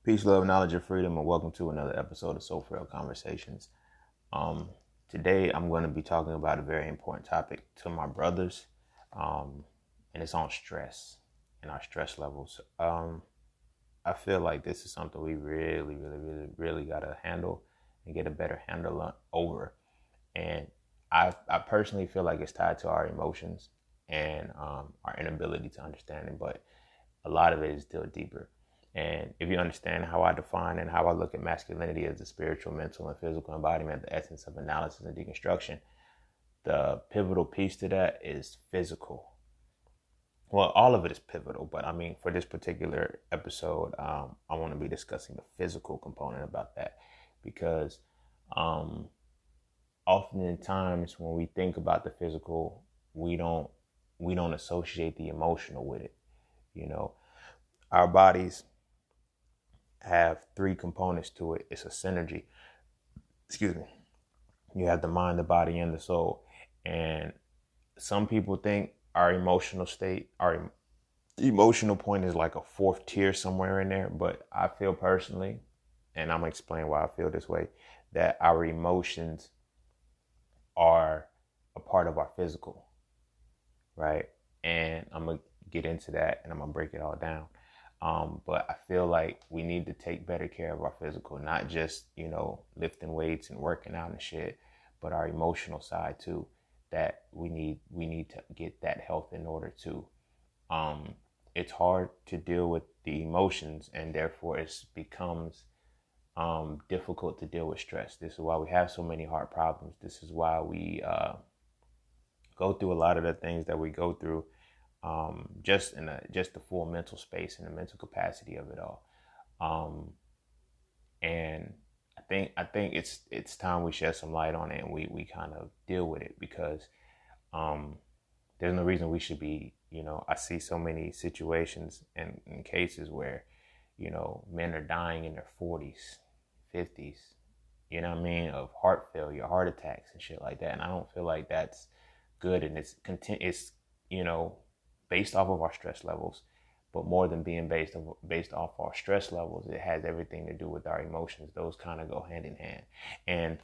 Peace, love, knowledge, and freedom, and welcome to another episode of Frail Conversations. Today, I'm going to be talking about a very important topic to my brothers, and it's on stress and our stress levels. I feel like this is something we really got to handle and get a better handle over. And I personally feel like it's tied to our emotions and our inability to understand it, but a lot of it is still deeper. And if you understand how I define and how I look at masculinity as the spiritual, mental, and physical embodiment, the essence of analysis and deconstruction, the pivotal piece to that is physical. Well, all of it is pivotal, but I mean, for this particular episode, I want to be discussing the physical component about that, because oftentimes when we think about the physical, we don't associate the emotional with it. You know, our bodies have three components to it. It's a synergy. Excuse me. You have the mind, the body, and the soul. And some people think our emotional state, our emotional point is like a fourth tier somewhere in there. But I feel personally, and I'm going to explain why I feel this way, that our emotions are a part of our physical, right? And I'm going to get into that and I'm going to break it all down. But I feel like we need to take better care of our physical, not just, lifting weights and working out and shit, but our emotional side too, that we need to get that health in order to. It's hard to deal with the emotions, and therefore it becomes difficult to deal with stress. This is why we have so many heart problems. This is why we go through a lot of the things that we go through. Just the full mental space and the mental capacity of it all. And I think it's time we shed some light on it and we kind of deal with it, because there's no reason we should be, I see so many situations and cases where, men are dying in their 40s, 50s, of heart failure, heart attacks and shit like that. And I don't feel like that's good. And it's based off of our stress levels, but more than being based off our stress levels, it has everything to do with our emotions. Those kind of go hand in hand. And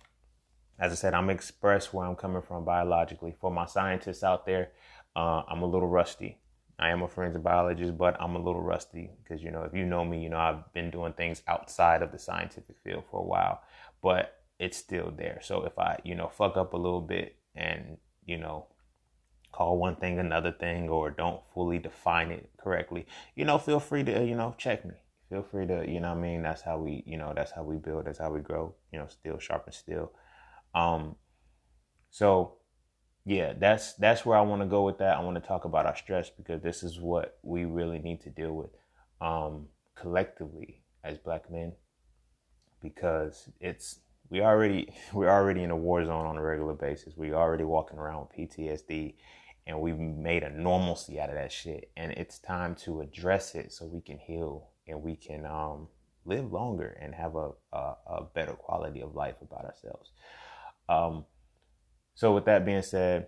as I said, I'm express where I'm coming from biologically. For my scientists out there, I'm a little rusty. I am a forensic biologist, but I'm a little rusty because, if you know me, I've been doing things outside of the scientific field for a while, but it's still there. So if I, fuck up a little bit and, call one thing another thing, or don't fully define it correctly, feel free to, check me. Feel free to, that's how we build, that's how we grow, steel sharpens steel. So yeah, that's where I want to go with that. I want to talk about our stress, because this is what we really need to deal with, collectively as Black men, because we're already in a war zone on a regular basis. We're already walking around with PTSD, and we've made a normalcy out of that shit. And it's time to address it so we can heal and we can live longer and have a better quality of life about ourselves. So with that being said,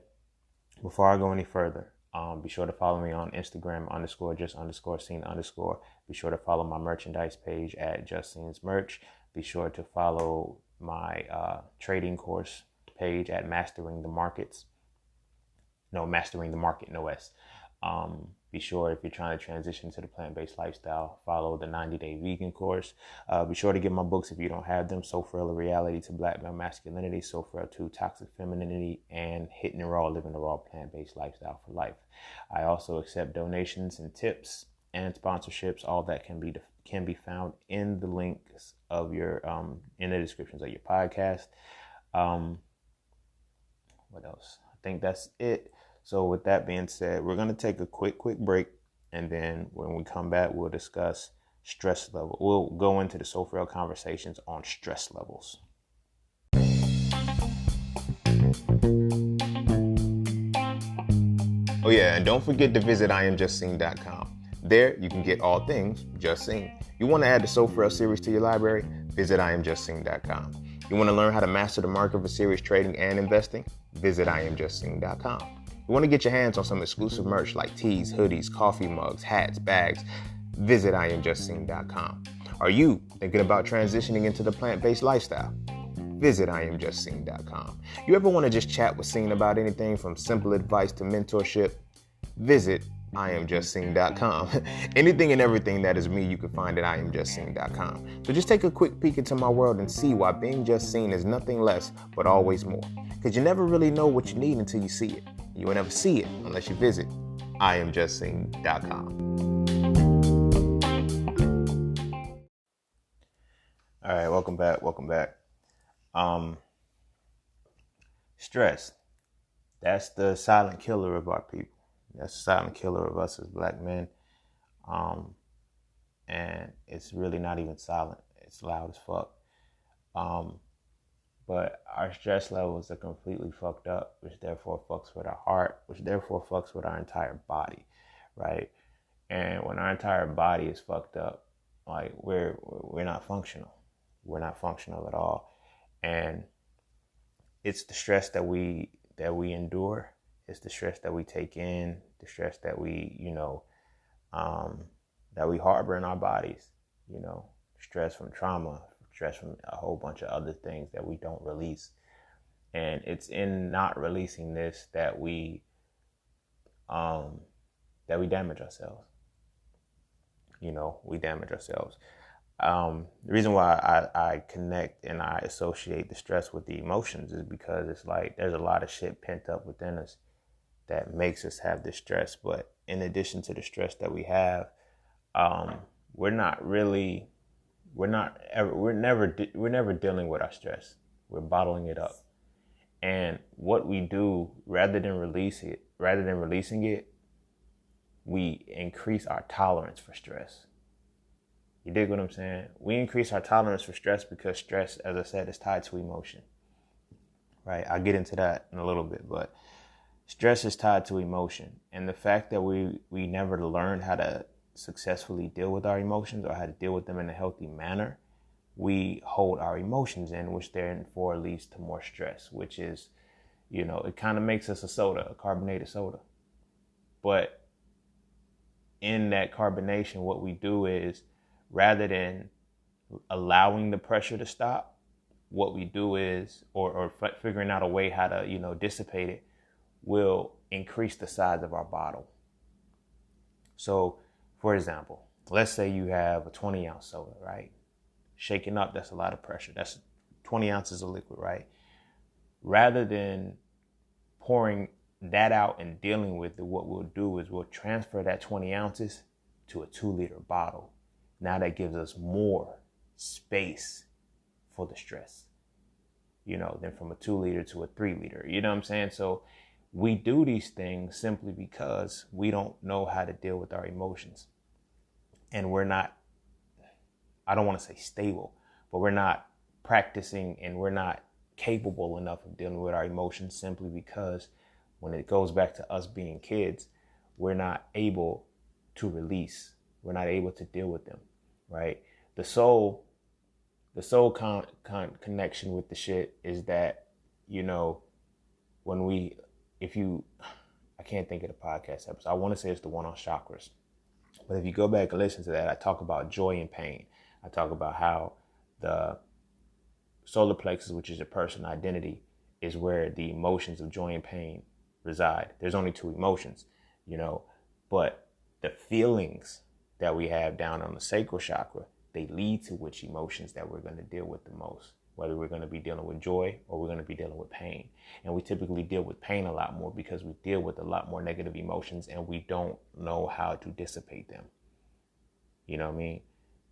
before I go any further, be sure to follow me on Instagram _just_scene_. Be sure to follow my merchandise page at Just Scenes Merch. Be sure to follow my trading course page at Mastering the Market, no S. Be sure, if you're trying to transition to the plant-based lifestyle, follow the 90-day vegan course. Be sure to get my books if you don't have them: So Frail, A Reality to Black Male Masculinity, So Frail 2, Toxic Femininity, and Hitting It Raw, Living the Raw Plant-Based Lifestyle for Life. I also accept donations and tips and sponsorships. All that can be found in the links of your in the descriptions of your podcast. What else? I think that's it. So with that being said, we're going to take a quick break. And then when we come back, we'll discuss stress level. We'll go into the So Frail conversations on stress levels. Oh yeah, and don't forget to visit IamJustSeen.com. There you can get all things Just Seen. You want to add the So Frail series to your library? Visit IamJustSeen.com. You want to learn how to master the market for serious trading and investing? Visit IamJustSeen.com. You want to get your hands on some exclusive merch like tees, hoodies, coffee mugs, hats, bags? Visit IamJustSeen.com. Are you thinking about transitioning into the plant-based lifestyle? Visit IamJustSeen.com. You ever want to just chat with Seen about anything from simple advice to mentorship? Visit IamJustSeen.com. Anything and everything that is me, you can find at IamJustSeen.com. So just take a quick peek into my world and see why being just seen is nothing less but always more. Because you never really know what you need until you see it. You will never see it unless you visit IamJustSeen.com. All right, welcome back. Stress. That's the silent killer of our people. That's the silent killer of us as black men. And it's really not even silent. It's loud as fuck. But our stress levels are completely fucked up, which therefore fucks with our heart, which therefore fucks with our entire body, right? And when our entire body is fucked up, like we're not functional. We're not functional at all. And it's the stress that we endure. It's the stress that we take in, the stress that we, that we harbor in our bodies, stress from trauma, stress from a whole bunch of other things that we don't release. And it's in not releasing this that we damage ourselves. We damage ourselves. The reason why I connect and I associate the stress with the emotions is because it's like there's a lot of shit pent up within us that makes us have this stress. But in addition to the stress that we have, we're never dealing with our stress. We're bottling it up. And what we do, rather than releasing it, we increase our tolerance for stress. You dig what I'm saying? We increase our tolerance for stress because stress, as I said, is tied to emotion, right? I'll get into that in a little bit, but stress is tied to emotion. And the fact that we never learned how to successfully deal with our emotions or how to deal with them in a healthy manner, we hold our emotions in, which therefore leads to more stress, which is, it kind of makes us a carbonated soda. But in that carbonation, what we do is, rather than allowing the pressure to stop, what we do is, or figuring out a way how to, dissipate it, will increase the size of our bottle. So, for example, let's say you have a 20-ounce soda, right? Shaking up, that's a lot of pressure. That's 20 ounces of liquid, right? Rather than pouring that out and dealing with it, what we'll do is we'll transfer that 20 ounces to a 2-liter bottle. Now that gives us more space for the stress, than from a 2-liter to a 3-liter. You know what I'm saying? So we do these things simply because we don't know how to deal with our emotions. And we're not, I don't want to say stable, but we're not practicing and we're not capable enough of dealing with our emotions simply because when it goes back to us being kids, we're not able to release. We're not able to deal with them, right? The soul connection with the shit is that, I can't think of the podcast episode. I want to say it's the one on chakras. But if you go back and listen to that, I talk about joy and pain. I talk about how the solar plexus, which is your personal identity, is where the emotions of joy and pain reside. There's only 2 emotions, but the feelings that we have down on the sacral chakra, they lead to which emotions that we're going to deal with the most, whether we're going to be dealing with joy or we're going to be dealing with pain. And we typically deal with pain a lot more because we deal with a lot more negative emotions and we don't know how to dissipate them. You know what I mean?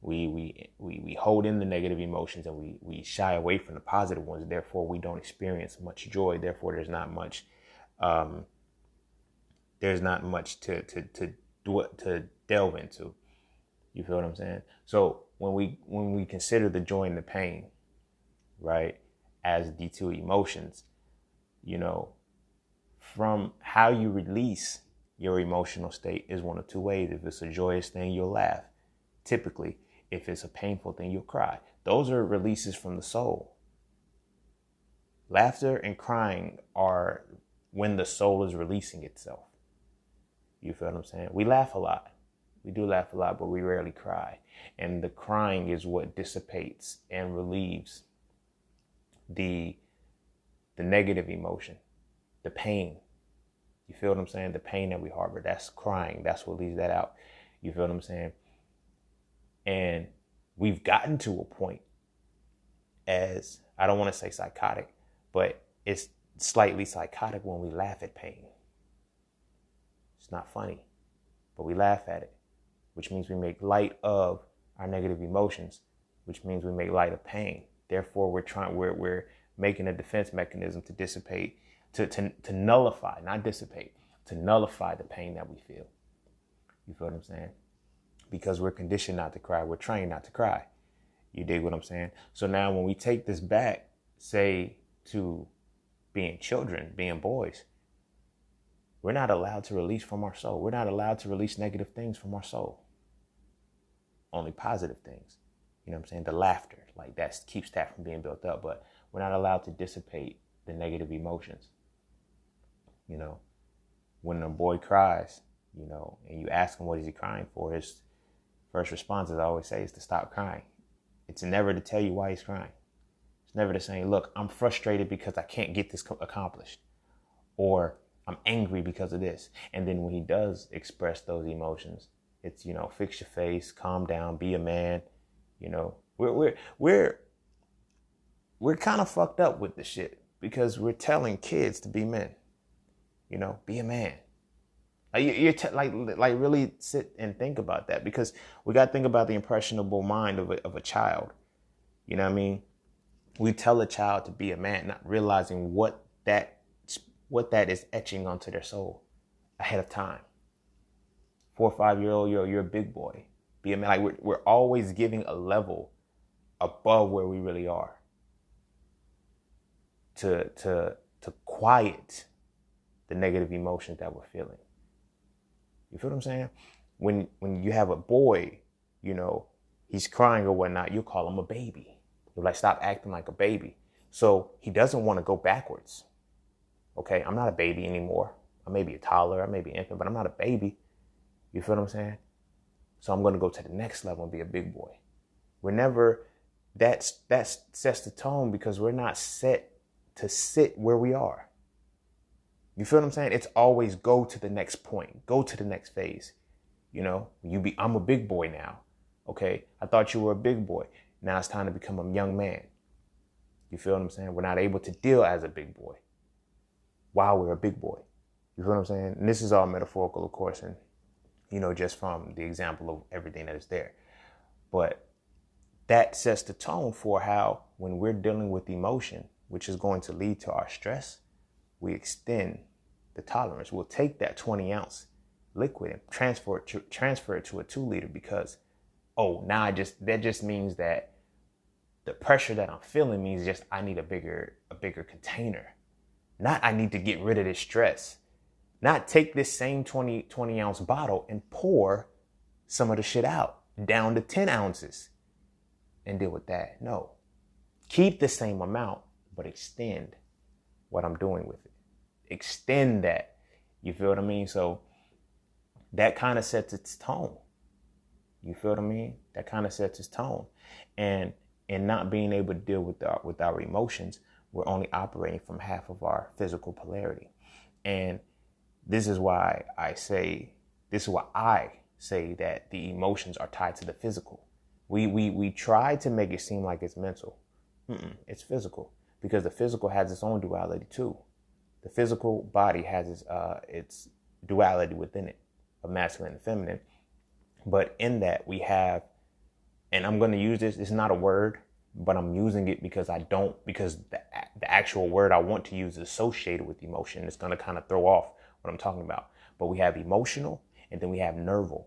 We hold in the negative emotions and we shy away from the positive ones. Therefore, we don't experience much joy. Therefore, there's not much to delve into. You feel what I'm saying? So when we consider the joy and the pain, right, as the 2 emotions, from how you release your emotional state is one of 2 ways. If it's a joyous thing, you'll laugh. Typically, if it's a painful thing, you'll cry. Those are releases from the soul. Laughter and crying are when the soul is releasing itself. You feel what I'm saying? We laugh a lot. We do laugh a lot, but we rarely cry. And the crying is what dissipates and relieves the negative emotion, the pain. You feel what I'm saying? The pain that we harbor, that's crying. That's what leaves that out. You feel what I'm saying? And we've gotten to a point as, I don't want to say psychotic, but it's slightly psychotic when we laugh at pain. It's not funny, but we laugh at it, which means we make light of our negative emotions, which means we make light of pain. Therefore, we're making a defense mechanism to dissipate, to nullify, not dissipate, to nullify the pain that we feel. You feel what I'm saying? Because we're conditioned not to cry. We're trained not to cry. You dig what I'm saying? So now when we take this back, say to being children, being boys, we're not allowed to release from our soul. We're not allowed to release negative things from our soul. Only positive things. You know what I'm saying? The laughter, like that keeps that from being built up. But we're not allowed to dissipate the negative emotions. You know, when a boy cries, you know, and you ask him what is he crying for, his first response, as I always say, is to stop crying. It's never to tell you why he's crying. It's never to say, look, I'm frustrated because I can't get this accomplished. Or I'm angry because of this. And then when he does express those emotions, it's, you know, fix your face, calm down, be a man. You know, we're kind of fucked up with the shit because we're telling kids to be men. You know, be a man. Like really sit and think about that, because we got to think about the impressionable mind of a child. You know what I mean? We tell a child to be a man, not realizing what that is etching onto their soul ahead of time. 4 or 5 year old, you're a big boy. Be a man. Like we're always giving a level above where we really are to quiet the negative emotions that we're feeling. You feel what I'm saying? When you have a boy, you know, he's crying or whatnot, you call him a baby. You're like, stop acting like a baby. So he doesn't want to go backwards. Okay, I'm not a baby anymore. I may be a toddler, I may be an infant, but I'm not a baby. You feel what I'm saying? So I'm going to go to the next level and be a big boy. We're never, that sets the tone because we're not set to sit where we are. You feel what I'm saying? It's always go to the next point, go to the next phase. You know, I'm a big boy now. Okay, I thought you were a big boy. Now it's time to become a young man. You feel what I'm saying? We're not able to deal as a big boy while we're a big boy. You feel what I'm saying? And this is all metaphorical, of course, and, you know, just from the example of everything that is there. But that sets the tone for how, when we're dealing with emotion, which is going to lead to our stress, we extend the tolerance. We'll take that 20-ounce liquid and transfer it to a 2-liter because, oh, now that just means that the pressure that I'm feeling means just I need a bigger container. Not I need to get rid of this stress. Not take this same 20-ounce bottle and pour some of the shit out down to 10 ounces and deal with that. No. Keep the same amount, but extend what I'm doing with it. Extend that. You feel what I mean? So that kind of sets its tone. You feel what I mean? That kind of sets its tone. And in not being able to deal with our emotions, we're only operating from half of our physical polarity. And this is why I say that the emotions are tied to the physical. We try to make it seem like it's mental. It's physical, because the physical has its own duality too. The physical body has its duality within it, of masculine and feminine. But in that we have, and I'm going to use this, it's not a word, but I'm using it because the actual word I want to use is associated with emotion. It's going to kind of throw off what I'm talking about. But we have emotional, and then we have nerval.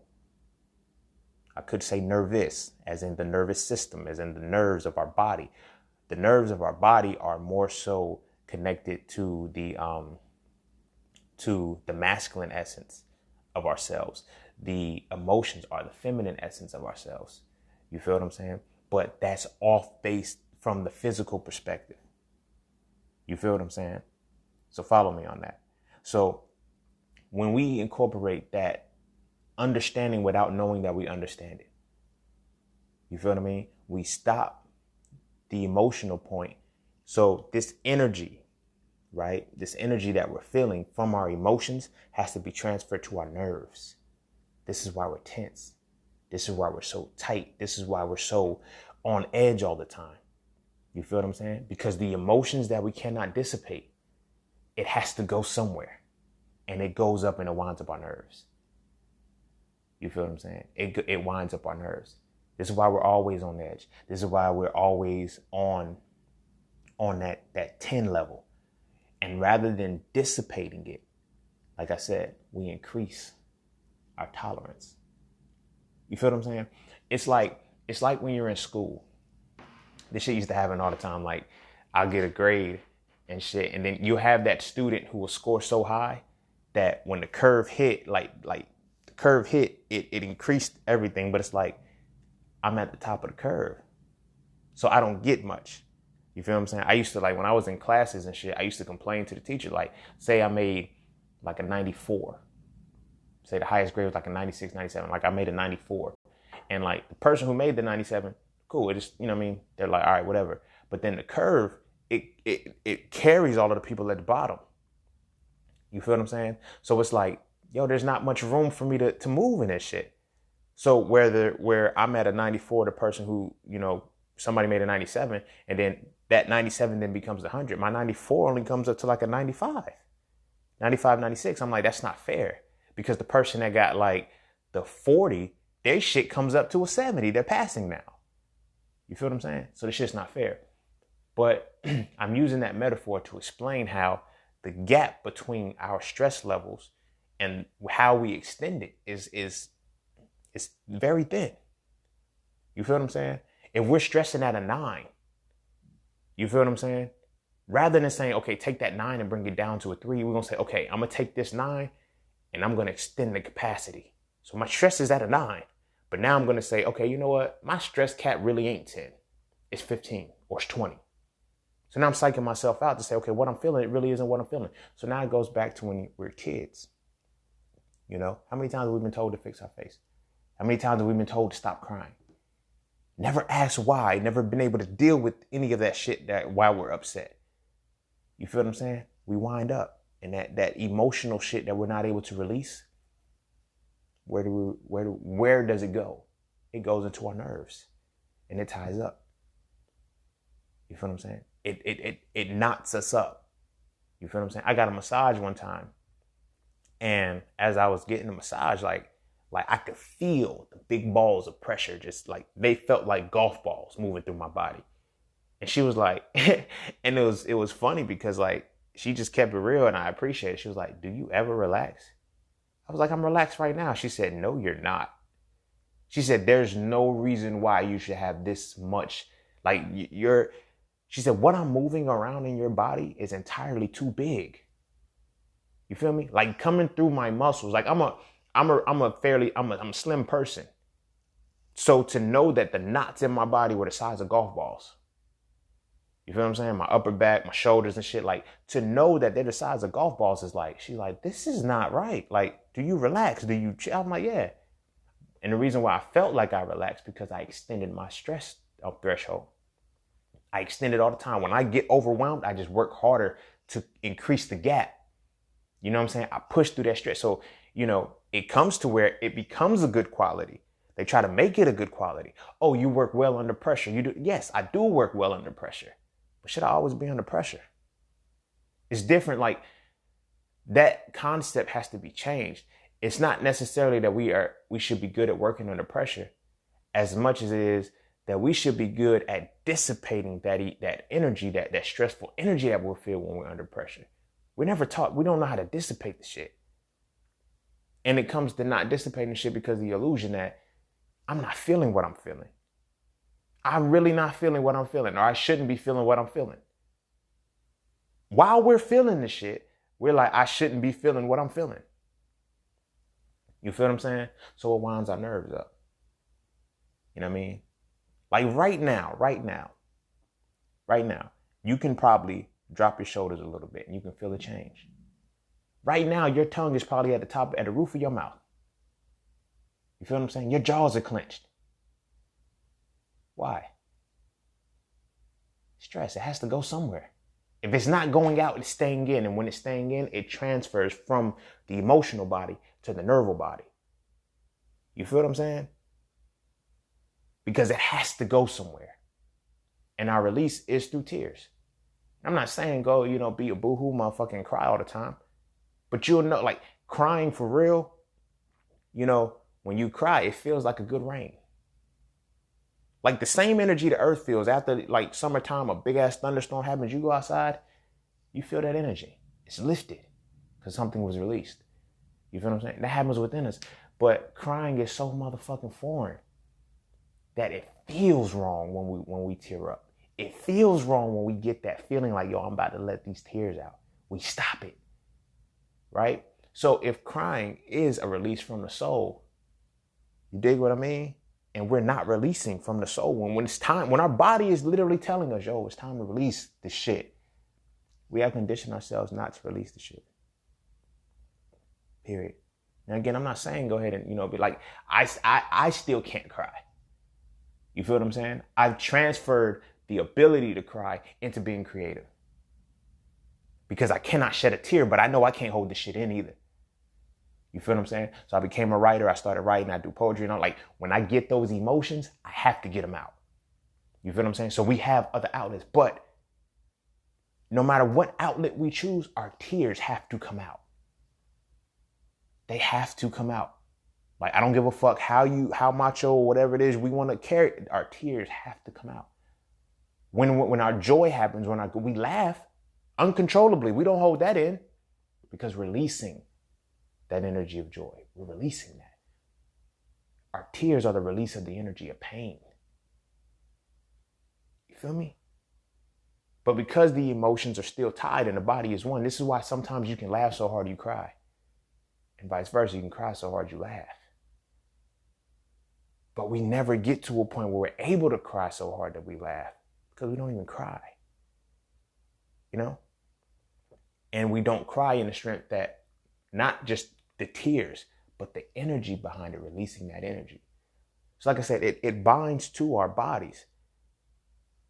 I could say nervous, as in the nervous system, as in the nerves of our body. The nerves of our body are more so connected to the masculine essence of ourselves. The emotions are the feminine essence of ourselves. You feel what I'm saying? But that's off based from the physical perspective. You feel what I'm saying? So follow me on that. So when we incorporate that understanding without knowing that we understand it. You feel what I mean? We stop the emotional point. So this energy, right? This energy that we're feeling from our emotions has to be transferred to our nerves. This is why we're tense. This is why we're so tight. This is why we're so on edge all the time. You feel what I'm saying? Because the emotions that we cannot dissipate, it has to go somewhere. And it goes up and it winds up our nerves. You feel what I'm saying? It winds up our nerves. This is why we're always on edge. This is why we're always on that 10 level. And rather than dissipating it, like I said, we increase our tolerance. You feel what I'm saying? It's like when you're in school. This shit used to happen all the time. Like, I'll get a grade and shit, and then you have that student who will score so high that when the curve hit, it increased everything, but it's like, I'm at the top of the curve, so I don't get much. You feel what I'm saying? I used to, like, when I was in classes and shit, I used to complain to the teacher, like, say I made like a 94. Say the highest grade was like a 96, 97. Like, I made a 94. And like the person who made the 97, cool. It just, you know what I mean? They're like, all right, whatever. But then the curve, it carries all of the people at the bottom. You feel what I'm saying? So it's like, yo, there's not much room for me to move in this shit. So where I'm at a 94, the person who, you know, somebody made a 97, and then that 97 then becomes 100. My 94 only comes up to like a 95, 96. I'm like, that's not fair, because the person that got like the 40, their shit comes up to a 70. They're passing now. You feel what I'm saying? So this shit's not fair. But I'm using that metaphor to explain how the gap between our stress levels and how we extend it is very thin. You feel what I'm saying? If we're stressing at a 9, you feel what I'm saying? Rather than saying, okay, take that 9 and bring it down to a 3, we're going to say, okay, I'm going to take this 9 and I'm going to extend the capacity. So my stress is at a 9. But now I'm going to say, okay, you know what? My stress cap really ain't 10. It's 15 or it's 20. So now I'm psyching myself out to say, okay, what I'm feeling, it really isn't what I'm feeling. So now it goes back to when we're kids. You know, how many times have we been told to fix our face? How many times have we been told to stop crying? Never asked why, never been able to deal with any of that shit that while we're upset. You feel what I'm saying? We wind up in that emotional shit that we're not able to release. Where does it go? It goes into our nerves and it ties up. You feel what I'm saying? It knots us up. You feel what I'm saying? I got a massage one time, and as I was getting the massage, like I could feel the big balls of pressure, just like they felt like golf balls moving through my body. And she was like, and it was funny because like she just kept it real, and I appreciate it. She was like, "Do you ever relax?" I was like, "I'm relaxed right now." She said, "No, you're not." She said, "There's no reason why you should have this much, like she said, what I'm moving around in your body is entirely too big. You feel me? Like coming through my muscles. Like I'm a slim person. So to know that the knots in my body were the size of golf balls. You feel what I'm saying? My upper back, my shoulders and shit. Like to know that they're the size of golf balls is like, she's like, this is not right. Like, do you relax? Do you chill? I'm like, yeah. And the reason why I felt like I relaxed because I extended my stress threshold. I extend it all the time. When I get overwhelmed, I just work harder to increase the gap. You know what I'm saying? I push through that stress. So, you know, it comes to where it becomes a good quality. They try to make it a good quality. Oh, you work well under pressure. You do. Yes, I do work well under pressure. But should I always be under pressure? It's different. Like that concept has to be changed. It's not necessarily that we should be good at working under pressure as much as it is that we should be good at dissipating that energy, that stressful energy that we'll feel when we're under pressure. We're never taught. We don't know how to dissipate the shit. And it comes to not dissipating shit because of the illusion that I'm not feeling what I'm feeling. I'm really not feeling what I'm feeling, or I shouldn't be feeling what I'm feeling. While we're feeling the shit, we're like, I shouldn't be feeling what I'm feeling. You feel what I'm saying? So it winds our nerves up. You know what I mean? Like right now, you can probably drop your shoulders a little bit and you can feel the change. Right now, your tongue is probably at the roof of your mouth. You feel what I'm saying? Your jaws are clenched. Why? Stress. It has to go somewhere. If it's not going out, it's staying in. And when it's staying in, it transfers from the emotional body to the nerval body. You feel what I'm saying? Because it has to go somewhere. And our release is through tears. I'm not saying go, be a boohoo motherfucker and cry all the time. But you'll know, like, crying for real, when you cry, it feels like a good rain. Like the same energy the earth feels after, like, summertime, a big ass thunderstorm happens, you go outside, you feel that energy. It's lifted because something was released. You feel what I'm saying? That happens within us. But crying is so motherfucking foreign that it feels wrong when we tear up. It feels wrong when we get that feeling like, yo, I'm about to let these tears out. We stop it, right? So if crying is a release from the soul, you dig what I mean? And we're not releasing from the soul. When it's time, when our body is literally telling us, yo, it's time to release the shit, we have conditioned ourselves not to release the shit. Period. Now, again, I'm not saying go ahead and, be like, I still can't cry. You feel what I'm saying? I've transferred the ability to cry into being creative. Because I cannot shed a tear, but I know I can't hold this shit in either. You feel what I'm saying? So I became a writer. I started writing. I do poetry. And I'm like, when I get those emotions, I have to get them out. You feel what I'm saying? So we have other outlets. But no matter what outlet we choose, our tears have to come out. They have to come out. Like, I don't give a fuck how macho or whatever it is we want to carry. Our tears have to come out. When our joy happens, when we laugh uncontrollably, we don't hold that in because releasing that energy of joy, we're releasing that. Our tears are the release of the energy of pain. You feel me? But because the emotions are still tied and the body is one, this is why sometimes you can laugh so hard you cry. And vice versa, you can cry so hard you laugh. But we never get to a point where we're able to cry so hard that we laugh because we don't even cry. And we don't cry in the strength that not just the tears, but the energy behind it, releasing that energy. So like I said, it binds to our bodies.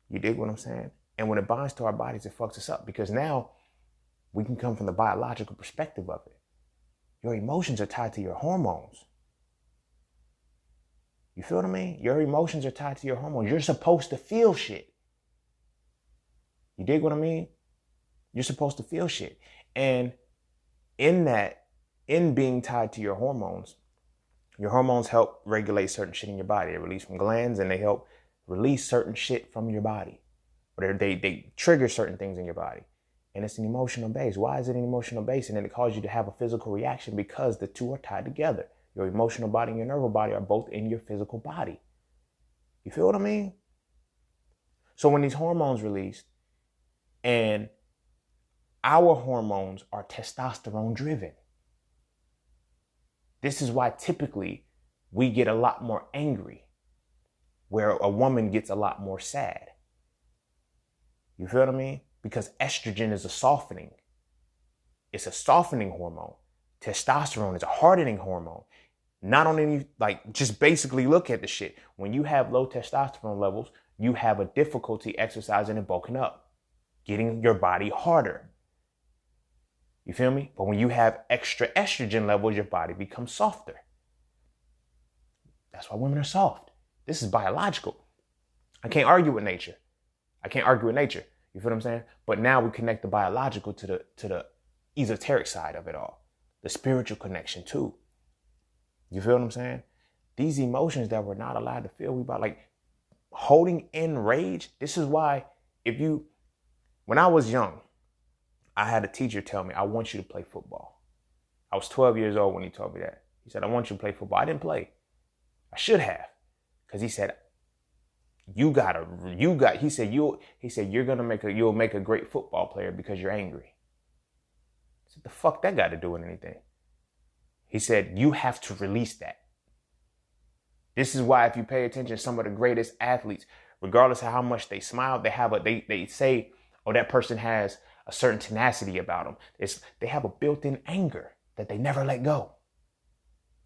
You dig what I'm saying? And when it binds to our bodies, it fucks us up because now we can come from the biological perspective of it. Your emotions are tied to your hormones. You feel what I mean? Your emotions are tied to your hormones. You're supposed to feel shit. You dig what I mean? You're supposed to feel shit. And in being tied to your hormones help regulate certain shit in your body. They release from glands and they help release certain shit from your body. Or they trigger certain things in your body. And it's an emotional base. Why is it an emotional base? And then it causes you to have a physical reaction because the two are tied together. Your emotional body and your nervous body are both in your physical body. You feel what I mean? So when these hormones release, and our hormones are testosterone driven. This is why typically we get a lot more angry, where a woman gets a lot more sad. You feel what I mean? Because estrogen is a softening. It's a softening hormone. Testosterone is a hardening hormone. Not on any, just basically look at the shit. When you have low testosterone levels, you have a difficulty exercising and bulking up, getting your body harder. You feel me? But when you have extra estrogen levels, your body becomes softer. That's why women are soft. This is biological. I can't argue with nature. You feel what I'm saying? But now we connect the biological to the esoteric side of it all. The spiritual connection too. You feel what I'm saying? These emotions that we're not allowed to feel, holding in rage. This is why when I was young, I had a teacher tell me, I want you to play football. I was 12 years old when he told me that. He said, I want you to play football. I didn't play. I should have. Because he said, you'll make a great football player because you're angry. I said, the fuck that got to do with anything? He said, you have to release that. This is why if you pay attention, some of the greatest athletes, regardless of how much they smile, they say, oh, that person has a certain tenacity about them. They have a built-in anger that they never let go.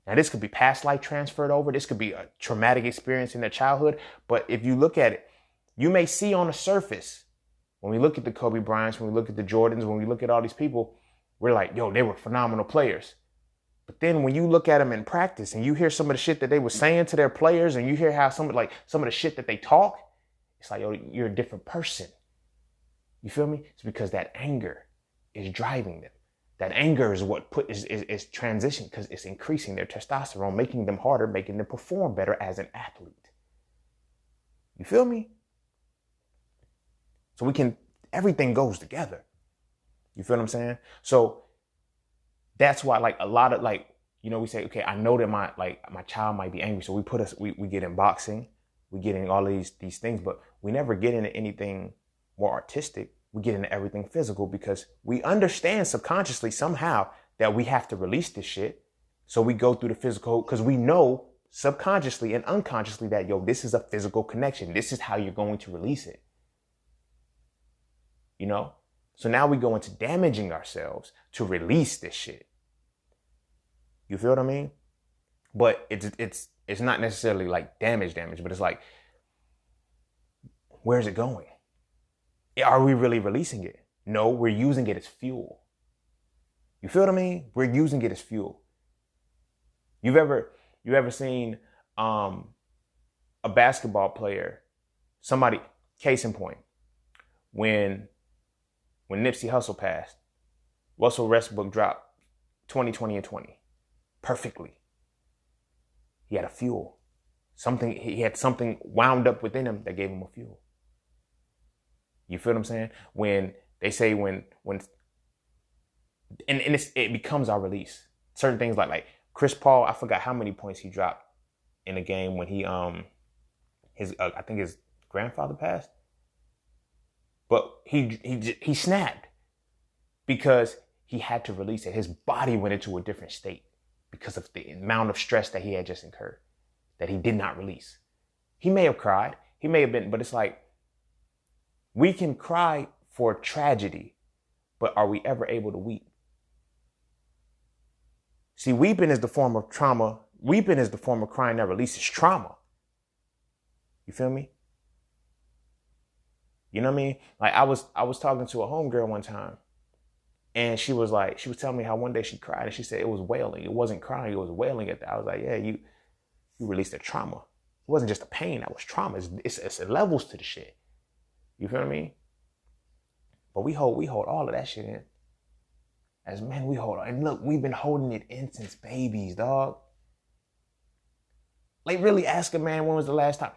Now, this could be past life transferred over. This could be a traumatic experience in their childhood. But if you look at it, you may see on the surface, when we look at the Kobe Bryants, when we look at the Jordans, when we look at all these people, we're like, yo, they were phenomenal players. But then when you look at them in practice and you hear some of the shit that they were saying to their players and you hear how some of the shit that they talk, it's like, yo, you're a different person. You feel me? It's because that anger is driving them. That anger is what is transition, because it's increasing their testosterone, making them harder, making them perform better as an athlete. You feel me? So everything goes together. You feel what I'm saying? So that's why, like, a lot of, like, you know, we say, okay, I know that my child might be angry. So we get in boxing, we get in all of these things, but we never get into anything more artistic. We get into everything physical because we understand subconsciously somehow that we have to release this shit. So we go through the physical because we know subconsciously and unconsciously that, yo, this is a physical connection. This is how you're going to release it. You know? So now we go into damaging ourselves to release this shit. You feel what I mean? But it's not necessarily like damage, but it's like, where's it going? Are we really releasing it? No, we're using it as fuel. You feel what I mean? We're using it as fuel. You ever seen a basketball player, somebody, case in point, when Nipsey Hussle passed, Russell Westbrook dropped 20, 20, and 20 perfectly. He had a fuel. He had something wound up within him that gave him a fuel. You feel what I'm saying? When they say it becomes our release. Certain things like Chris Paul, I forgot how many points he dropped in a game when he I think his grandfather passed. But he snapped because he had to release it. His body went into a different state because of the amount of stress that he had just incurred that he did not release. He may have cried. He may have been, but it's like, we can cry for tragedy, but are we ever able to weep? See, weeping is the form of trauma. Weeping is the form of crying that releases trauma. You feel me? You know what I mean? Like I was talking to a homegirl one time, and she was telling me how one day she cried, and she said it was wailing. It wasn't crying, it was wailing at that. I was like, yeah, you released a trauma. It wasn't just a pain, that was trauma. It's levels to the shit. You feel what I mean? But we hold all of that shit in. As men, we hold on. And look, we've been holding it in since babies, dog. Like, really ask a man when was the last time.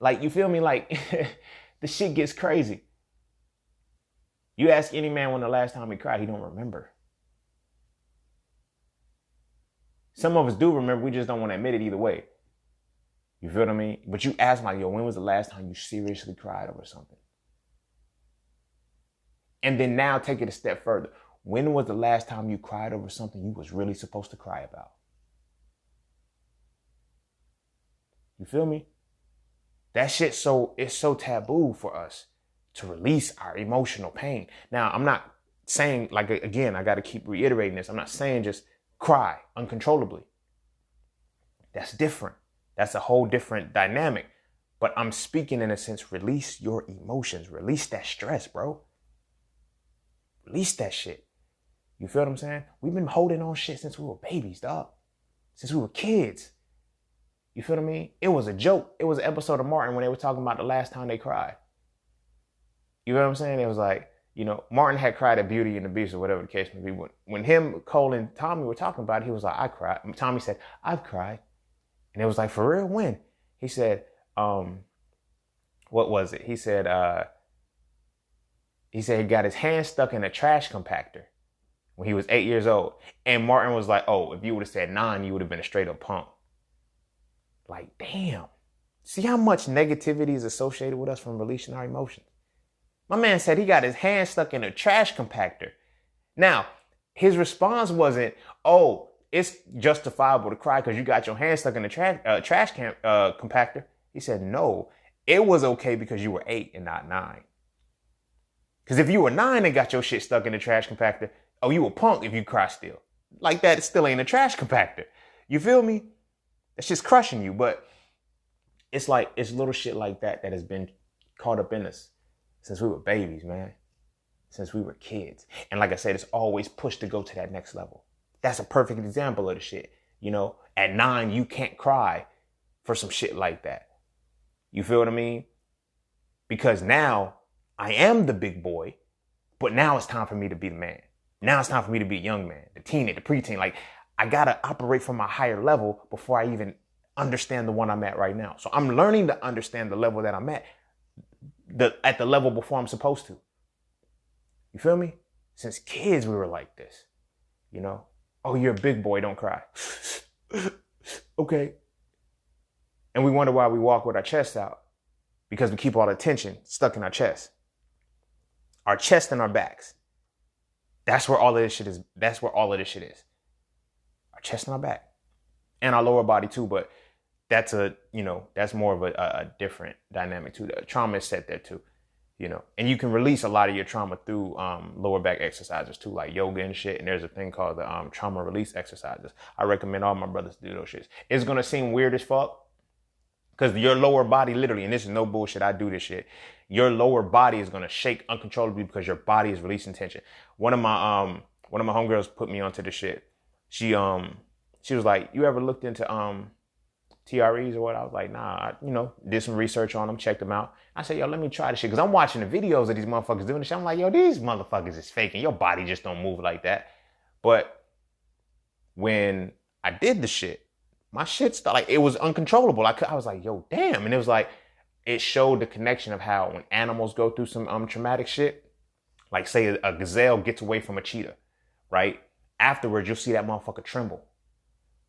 Like, you feel me? Like, the shit gets crazy. You ask any man when the last time he cried, he don't remember. Some of us do remember, we just don't want to admit it either way. You feel what I mean? But you ask like, yo, when was the last time you seriously cried over something? And then now take it a step further. When was the last time you cried over something you was really supposed to cry about? You feel me? That shit it's so taboo for us to release our emotional pain. Now, I'm not saying, like, again, I got to keep reiterating this. I'm not saying just cry uncontrollably. That's different. That's a whole different dynamic. But I'm speaking in a sense, release your emotions. Release that stress, bro. Release that shit. You feel what I'm saying? We've been holding on shit since we were babies, dog. Since we were kids. You feel what I mean? It was a joke. It was an episode of Martin when they were talking about the last time they cried. You know what I'm saying? It was like, you know, Martin had cried at Beauty and the Beast or whatever the case may be. When him, Cole, and Tommy were talking about it, he was like, I cried. Tommy said, I've cried. And it was like, for real? When? He said, what was it? He said he got his hand stuck in a trash compactor when he was 8 years old. And Martin was like, oh, if you would have said 9, you would have been a straight up punk. Like, damn. See how much negativity is associated with us from releasing our emotions? My man said he got his hand stuck in a trash compactor. Now, his response wasn't, oh, it's justifiable to cry because you got your hand stuck in a trash compactor. He said, no, it was okay because you were 8 and not 9. Because if you were 9 and got your shit stuck in the trash compactor, oh, you a punk if you cry still. Like that, it still ain't a trash compactor. You feel me? It's just crushing you. But it's like, it's little shit like that that has been caught up in us since we were babies, man. Since we were kids. And like I said, it's always pushed to go to that next level. That's a perfect example of the shit. You know, at 9, you can't cry for some shit like that. You feel what I mean? Because now I am the big boy, but now it's time for me to be the man. Now it's time for me to be a young man, the teenager, the preteen. Like, I got to operate from a higher level before I even understand the one I'm at right now. So I'm learning to understand the level that I'm at the level before I'm supposed to. You feel me? Since kids, we were like this, you know? Oh, you're a big boy, don't cry. Okay. And we wonder why we walk with our chest out, because we keep all the tension stuck in our chest. Our chest and our backs. That's where all of this shit is. That's where all of this shit is. Our chest and our back. And our lower body too, but that's that's more of a different dynamic too. The trauma is set there too, you know. And you can release a lot of your trauma through lower back exercises too, like yoga and shit. And there's a thing called the trauma release exercises. I recommend all my brothers to do those shits. It's gonna seem weird as fuck, because your lower body literally, and this is no bullshit, I do this shit, your lower body is gonna shake uncontrollably because your body is releasing tension. One of my homegirls put me onto this shit. She was like, you ever looked into TREs or what? I was like, nah, I, did some research on them, checked them out. I said, yo, let me try this shit. Cause I'm watching the videos of these motherfuckers doing this shit. I'm like, yo, these motherfuckers is faking. Your body just don't move like that. But when I did the shit, my shit started, like, it was uncontrollable. I was like, yo, damn. And it was like, it showed the connection of how when animals go through some traumatic shit, like say a gazelle gets away from a cheetah, right? Afterwards, you'll see that motherfucker tremble,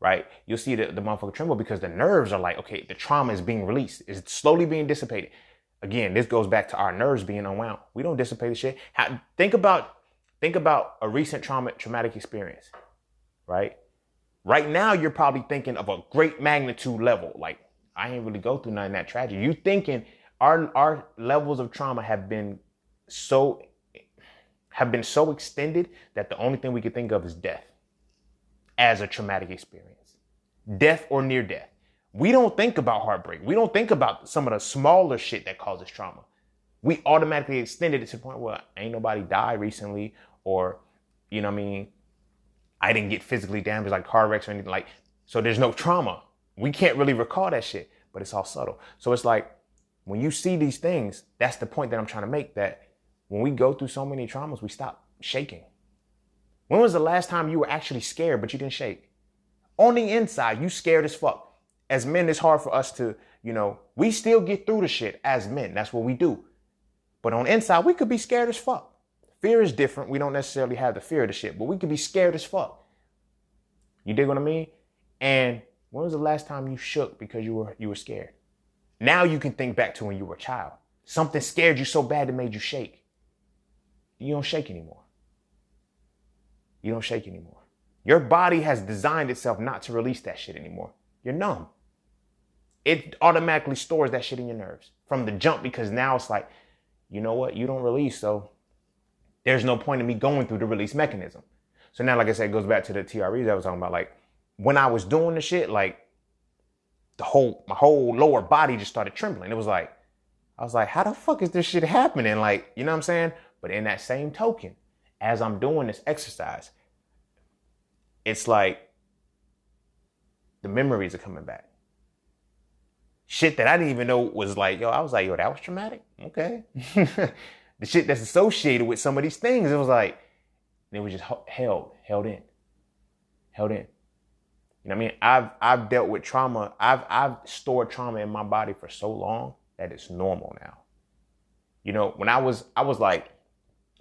right? You'll see the motherfucker tremble because the nerves are like, okay, the trauma is being released. It's slowly being dissipated. Again, this goes back to our nerves being unwound. We don't dissipate the shit. Think about a recent traumatic experience, right? Right now, you're probably thinking of a great magnitude level. Like, I ain't really go through none of that tragedy. You thinking our levels of trauma have been so extended that the only thing we can think of is death as a traumatic experience. Death or near death. We don't think about heartbreak. We don't think about some of the smaller shit that causes trauma. We automatically extended it to the point where ain't nobody died recently, or, you know what I mean, I didn't get physically damaged like car wrecks or anything, like, so there's no trauma. We can't really recall that shit, but it's all subtle. So it's like, when you see these things, that's the point that I'm trying to make, that when we go through so many traumas, we stop shaking. When was the last time you were actually scared, but you didn't shake? On the inside, you scared as fuck. As men, it's hard for us to, we still get through the shit as men. That's what we do. But on the inside, we could be scared as fuck. Fear is different. We don't necessarily have the fear of the shit, but we could be scared as fuck. You dig what I mean? And when was the last time you shook because you were scared? Now you can think back to when you were a child. Something scared you so bad it made you shake. You don't shake anymore. You don't shake anymore. Your body has designed itself not to release that shit anymore. You're numb. It automatically stores that shit in your nerves from the jump, because now it's like, you know what? You don't release, so there's no point in me going through the release mechanism. So now, like I said, it goes back to the TREs I was talking about. Like, when I was doing the shit, like, my whole lower body just started trembling. It was like, I was like, how the fuck is this shit happening? Like, you know what I'm saying? But in that same token, as I'm doing this exercise, it's like the memories are coming back. Shit that I didn't even know was like, I was like, that was traumatic. Okay. The shit that's associated with some of these things, it was like, it was just held in. You know what I mean? I've dealt with trauma. I've stored trauma in my body for so long that it's normal now. When I was like,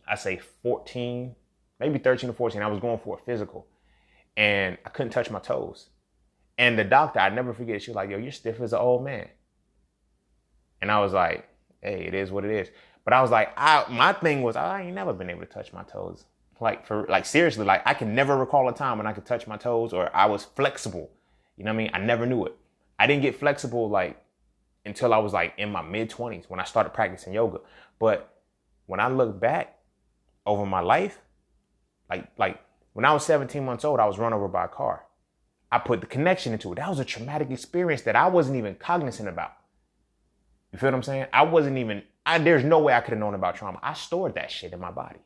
I say 14, maybe 13 or 14, I was going for a physical and I couldn't touch my toes. And the doctor, I never forget, she was like, yo, you're stiff as an old man. And I was like, hey, it is what it is. But I was like, my thing was, I ain't never been able to touch my toes. Seriously, like, I can never recall a time when I could touch my toes or I was flexible. You know what I mean? I never knew it. I didn't get flexible until I was in my mid-20s when I started practicing yoga. But when I look back over my life, like when I was 17 months old, I was run over by a car. I put the connection into it. That was a traumatic experience that I wasn't even cognizant about. You feel what I'm saying? There's no way I could have known about trauma. I stored that shit in my body.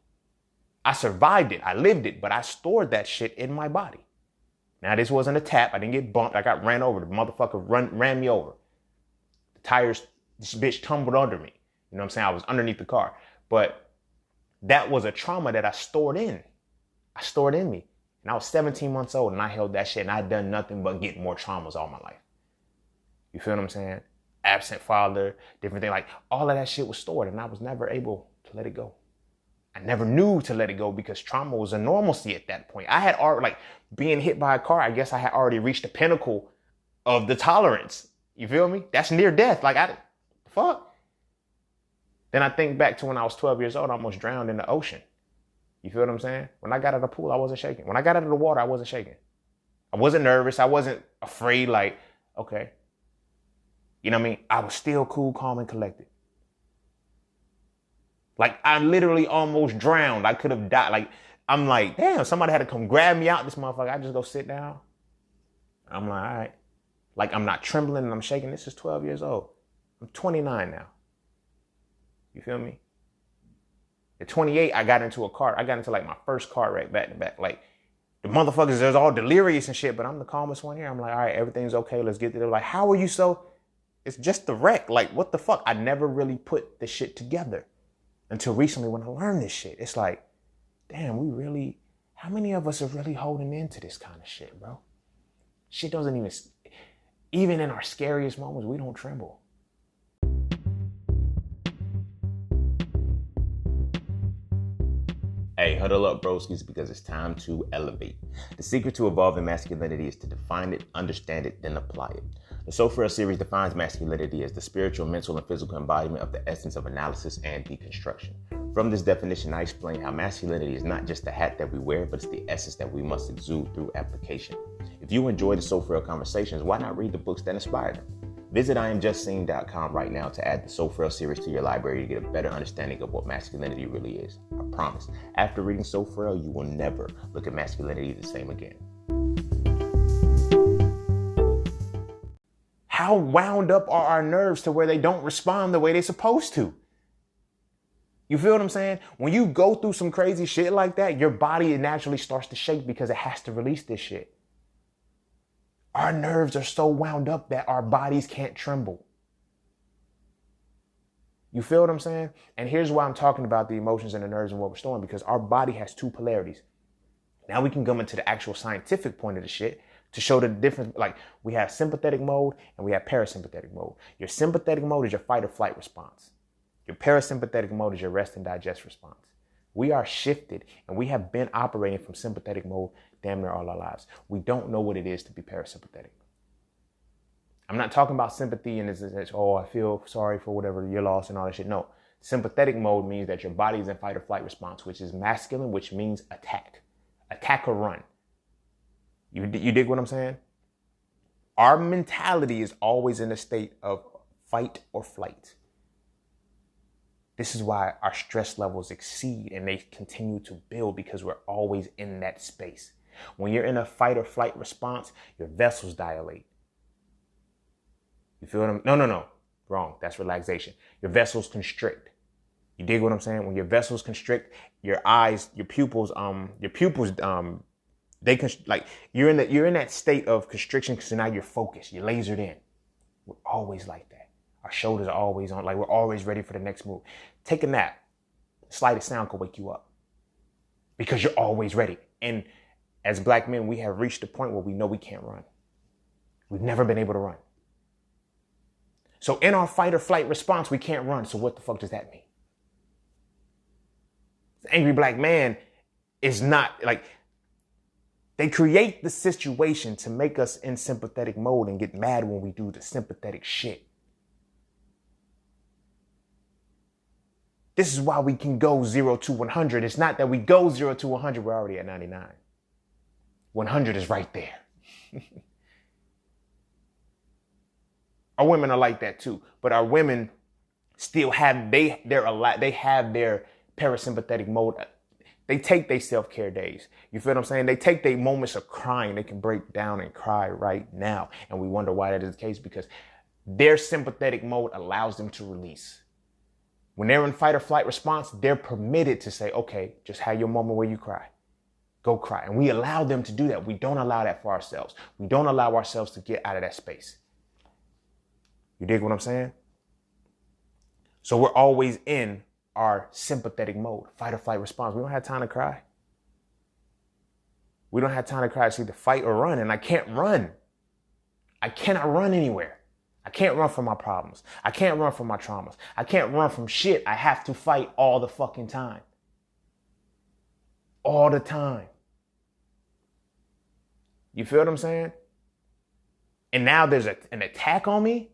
I survived it. I lived it, but I stored that shit in my body. Now, this wasn't a tap. I didn't get bumped. I got ran over. The motherfucker ran me over. The tires, this bitch tumbled under me. You know what I'm saying? I was underneath the car. But that was a trauma that I stored in. I stored in me. And I was 17 months old and I held that shit and I'd done nothing but get more traumas all my life. You feel what I'm saying? Absent father, different thing. Like all of that shit was stored and I was never able to let it go. I never knew to let it go because trauma was a normalcy at that point. I had already, like being hit by a car, I guess I had already reached the pinnacle of the tolerance. You feel me? That's near death. Like fuck. Then I think back to when I was 12 years old, I almost drowned in the ocean. You feel what I'm saying? When I got out of the pool, I wasn't shaking. When I got out of the water, I wasn't shaking. I wasn't nervous. I wasn't afraid. Like, okay. You know what I mean? I was still cool, calm, and collected. Like, I literally almost drowned. I could have died. Like, I'm like, damn, somebody had to come grab me out this motherfucker. I just go sit down. I'm like, all right. Like, I'm not trembling and I'm shaking. This is 12 years old. I'm 29 now. You feel me? At 28, I got into a car. I got into like my first car wreck back to back. Like the motherfuckers, they're all delirious and shit, but I'm the calmest one here. I'm like, all right, everything's okay. Let's get to it. Like, how are you so? It's just the wreck. Like, what the fuck? I never really put the shit together until recently when I learned this shit. It's like, damn, how many of us are really holding into this kind of shit, bro? Shit doesn't even in our scariest moments, we don't tremble. Hey, huddle up, broskies, because it's time to elevate. The secret to evolving masculinity is to define it, understand it, then apply it. The So Frail series defines masculinity as the spiritual, mental, and physical embodiment of the essence of analysis and deconstruction. From this definition, I explain how masculinity is not just the hat that we wear, but it's the essence that we must exude through application. If you enjoy the So Frail conversations, why not read the books that inspire them? Visit IamJustSeen.com right now to add the So Frail series to your library to get a better understanding of what masculinity really is. I promise, after reading So Frail, you will never look at masculinity the same again. How wound up are our nerves to where they don't respond the way they're supposed to? You feel what I'm saying? When you go through some crazy shit like that, your body naturally starts to shake because it has to release this shit. Our nerves are so wound up that our bodies can't tremble. You feel what I'm saying? And here's why I'm talking about the emotions and the nerves and what we're storing, because our body has two polarities. Now we can come into the actual scientific point of the shit to show the difference. Like, we have sympathetic mode and we have parasympathetic mode. Your sympathetic mode is your fight or flight response. Your parasympathetic mode is your rest and digest response. We are shifted and we have been operating from sympathetic mode damn near all our lives. We don't know what it is to be parasympathetic. I'm not talking about sympathy and it's oh, I feel sorry for whatever your loss and all that shit. No, sympathetic mode means that your body is in fight or flight response, which is masculine, which means attack or run. You dig what I'm saying? Our mentality is always in a state of fight or flight. This is why our stress levels exceed and they continue to build, because we're always in that space. When you're in a fight or flight response, your vessels dilate. You feel what I'm? No. Wrong. That's relaxation. Your vessels constrict. You dig what I'm saying? When your vessels constrict, your eyes, your pupils, like you're in that state of constriction because now you're focused. You're lasered in. We're always like that. Our shoulders are always on, like we're always ready for the next move. Take a nap. The slightest sound could wake you up because you're always ready. And as black men, we have reached a point where we know we can't run. We've never been able to run. So in our fight or flight response, we can't run. So what the fuck does that mean? The angry black man is not like, they create the situation to make us in sympathetic mode and get mad when we do the sympathetic shit. This is why we can go 0 to 100. It's not that we go 0 to 100. We're already at 99. 100 is right there. Our women are like that too, but our women still have, they have their parasympathetic mode. They take their self-care days. You feel what I'm saying? They take their moments of crying. They can break down and cry right now. And we wonder why that is the case, because their sympathetic mode allows them to release. When they're in fight or flight response, they're permitted to say, okay, just have your moment where you cry. Go cry. And we allow them to do that. We don't allow that for ourselves. We don't allow ourselves to get out of that space. You dig what I'm saying? So we're always in our sympathetic mode, fight or flight response. We don't have time to cry. We don't have time to cry. It's either fight or run. And I can't run. I cannot run anywhere. I can't run from my problems. I can't run from my traumas. I can't run from shit. I have to fight all the fucking time. All the time. You feel what I'm saying? And now there's an attack on me.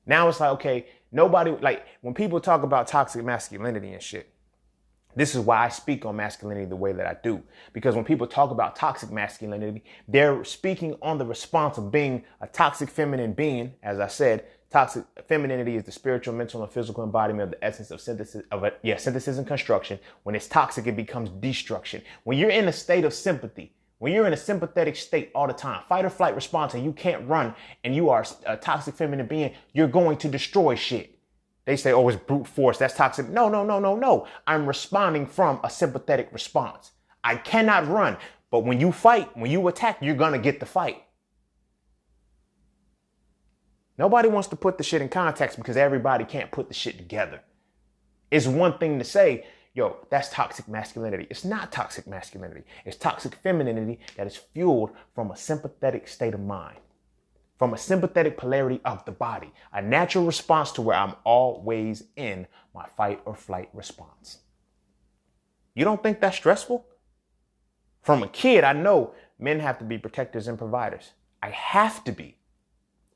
Now it's like, okay, nobody, like when people talk about toxic masculinity and shit, this is why I speak on masculinity the way that I do. Because when people talk about toxic masculinity, they're speaking on the response of being a toxic feminine being. As I said, toxic femininity is the spiritual, mental, and physical embodiment of the essence of synthesis and construction. When it's toxic, it becomes destruction. When you're in a state of sympathy, when you're in a sympathetic state all the time, fight or flight response, and you can't run, and you are a toxic feminine being, you're going to destroy shit. They say, oh, it's brute force. That's toxic. No. I'm responding from a sympathetic response. I cannot run. But when you fight, when you attack, you're going to get the fight. Nobody wants to put the shit in context because everybody can't put the shit together. It's one thing to say, yo, that's toxic masculinity. It's not toxic masculinity. It's toxic femininity that is fueled from a sympathetic state of mind. From a sympathetic polarity of the body, a natural response to where I'm always in my fight or flight response. You don't think that's stressful? From a kid, I know men have to be protectors and providers. I have to be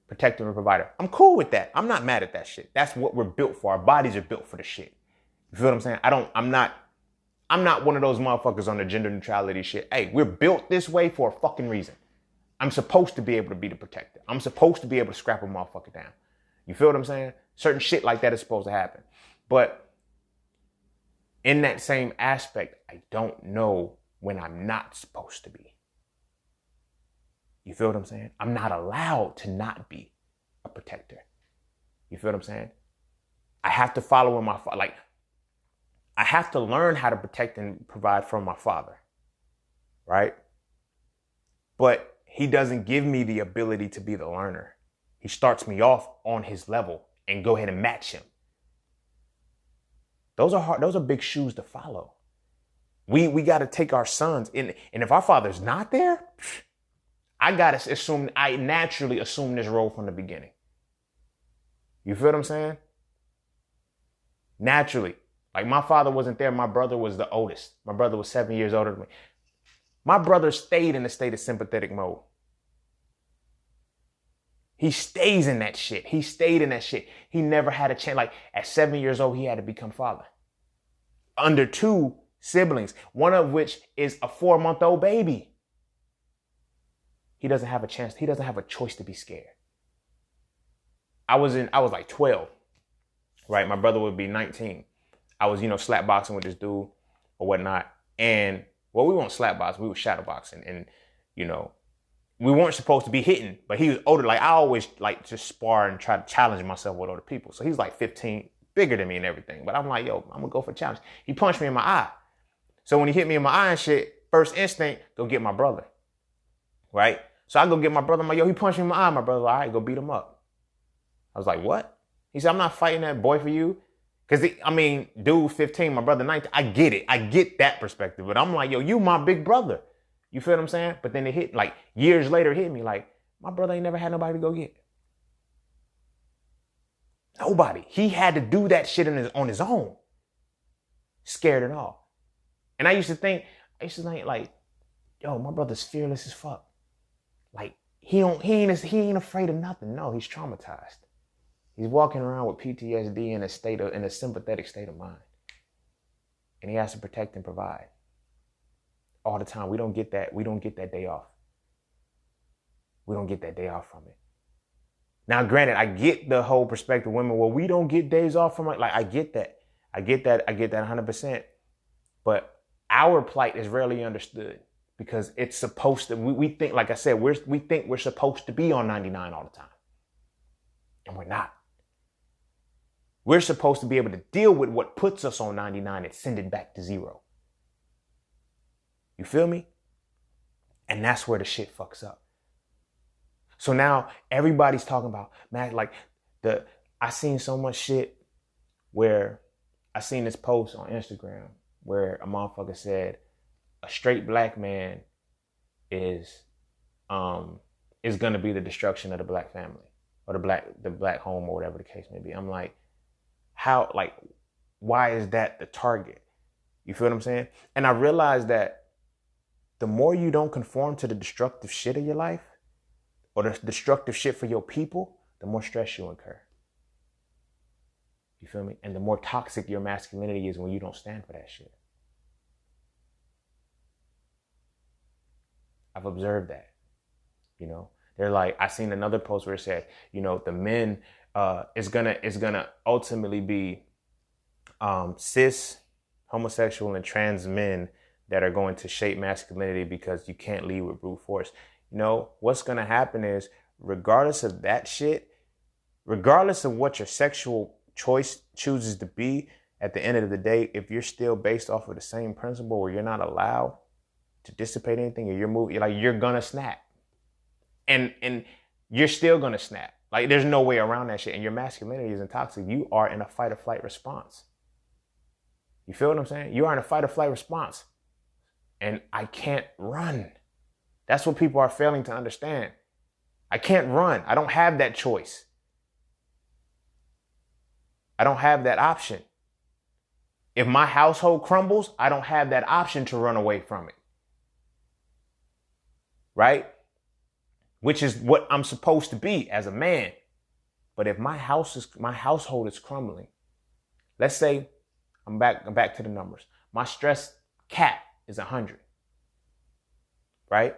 protector and provider. I'm cool with that. I'm not mad at that shit. That's what we're built for. Our bodies are built for the shit. You feel what I'm saying? I'm not one of those motherfuckers on the gender neutrality shit. Hey, we're built this way for a fucking reason. I'm supposed to be able to be the protector. I'm supposed to be able to scrap a motherfucker down. You feel what I'm saying? Certain shit like that is supposed to happen. But in that same aspect, I don't know when I'm not supposed to be. You feel what I'm saying? I'm not allowed to not be a protector. You feel what I'm saying? I have to follow in my, I have to learn how to protect and provide from my father. Right? But he doesn't give me the ability to be the learner. He starts me off on his level and go ahead and match him. Those are hard. Those are big shoes to follow. We got to take our sons in. And if our father's not there, I naturally assume this role from the beginning. You feel what I'm saying? Naturally. Like my father wasn't there. My brother was the oldest. My brother was 7 years older than me. My brother stayed in a state of sympathetic mode. He stays in that shit. He stayed in that shit. He never had a chance. Like at 7 years old, he had to become father. Under 2 siblings, one of which is a 4-month-old baby. He doesn't have a chance. He doesn't have a choice to be scared. I was like 12, right? My brother would be 19. I was, slap boxing with this dude or whatnot. And well, we weren't slap boxing, we were shadow boxing. And, we weren't supposed to be hitting, but he was older. Like I always like to spar and try to challenge myself with other people. So he's like 15, bigger than me and everything. But I'm like, yo, I'm gonna go for a challenge. He punched me in my eye. So when he hit me in my eye and shit, first instinct, go get my brother. Right? So I go get my brother. I'm like, yo, he punched me in my eye. My brother, all right, go beat him up. I was like, what? He said, I'm not fighting that boy for you. Cause dude 15, my brother 19, I get it. I get that perspective. But I'm like, yo, you my big brother. You feel what I'm saying? But then it hit, like years later, it hit me like, my brother ain't never had nobody to go get. Nobody. He had to do that shit on his own. Scared at all. And I used to think like, yo, my brother's fearless as fuck. Like he ain't afraid of nothing. No, he's traumatized. He's walking around with PTSD in a sympathetic state of mind. And he has to protect and provide. All the time. We don't get that day off. We don't get that day off from it. Now, granted, I get the whole perspective of women, well, we don't get days off from it. Like, I get that. I get that 100%. But our plight is rarely understood because it's supposed to, we think, like I said, we think we're supposed to be on 99 all the time. And we're not. We're supposed to be able to deal with what puts us on 99 and send it back to 0. You feel me? And that's where the shit fucks up. So now everybody's talking about, man, like I seen so much shit where I seen this post on Instagram where a motherfucker said a straight black man is gonna be the destruction of the black family or the black home or whatever the case may be. I'm like, how, like, why is that the target? You feel what I'm saying? And I realized that the more you don't conform to the destructive shit of your life or the destructive shit for your people, the more stress you incur. You feel me? And the more toxic your masculinity is when you don't stand for that shit. I've observed that. You know, they're like, I seen another post where it said, you know, the men is gonna ultimately be cis, homosexual, and trans men that are going to shape masculinity because you can't lead with brute force. You know, what's gonna happen is, regardless of that shit, regardless of what your sexual choice chooses to be, at the end of the day, if you're still based off of the same principle where you're not allowed to dissipate anything, or you're gonna snap. And you're still gonna snap. Like, there's no way around that shit. And your masculinity isn't toxic. You are in a fight or flight response. You feel what I'm saying? You are in a fight or flight response. And I can't run. That's what people are failing to understand. I can't run. I don't have that choice. I don't have that option. If my household crumbles, I don't have that option to run away from it. Right? Which is what I'm supposed to be as a man. But if my household is crumbling, let's say I'm back to the numbers. My stress cap is 100. Right?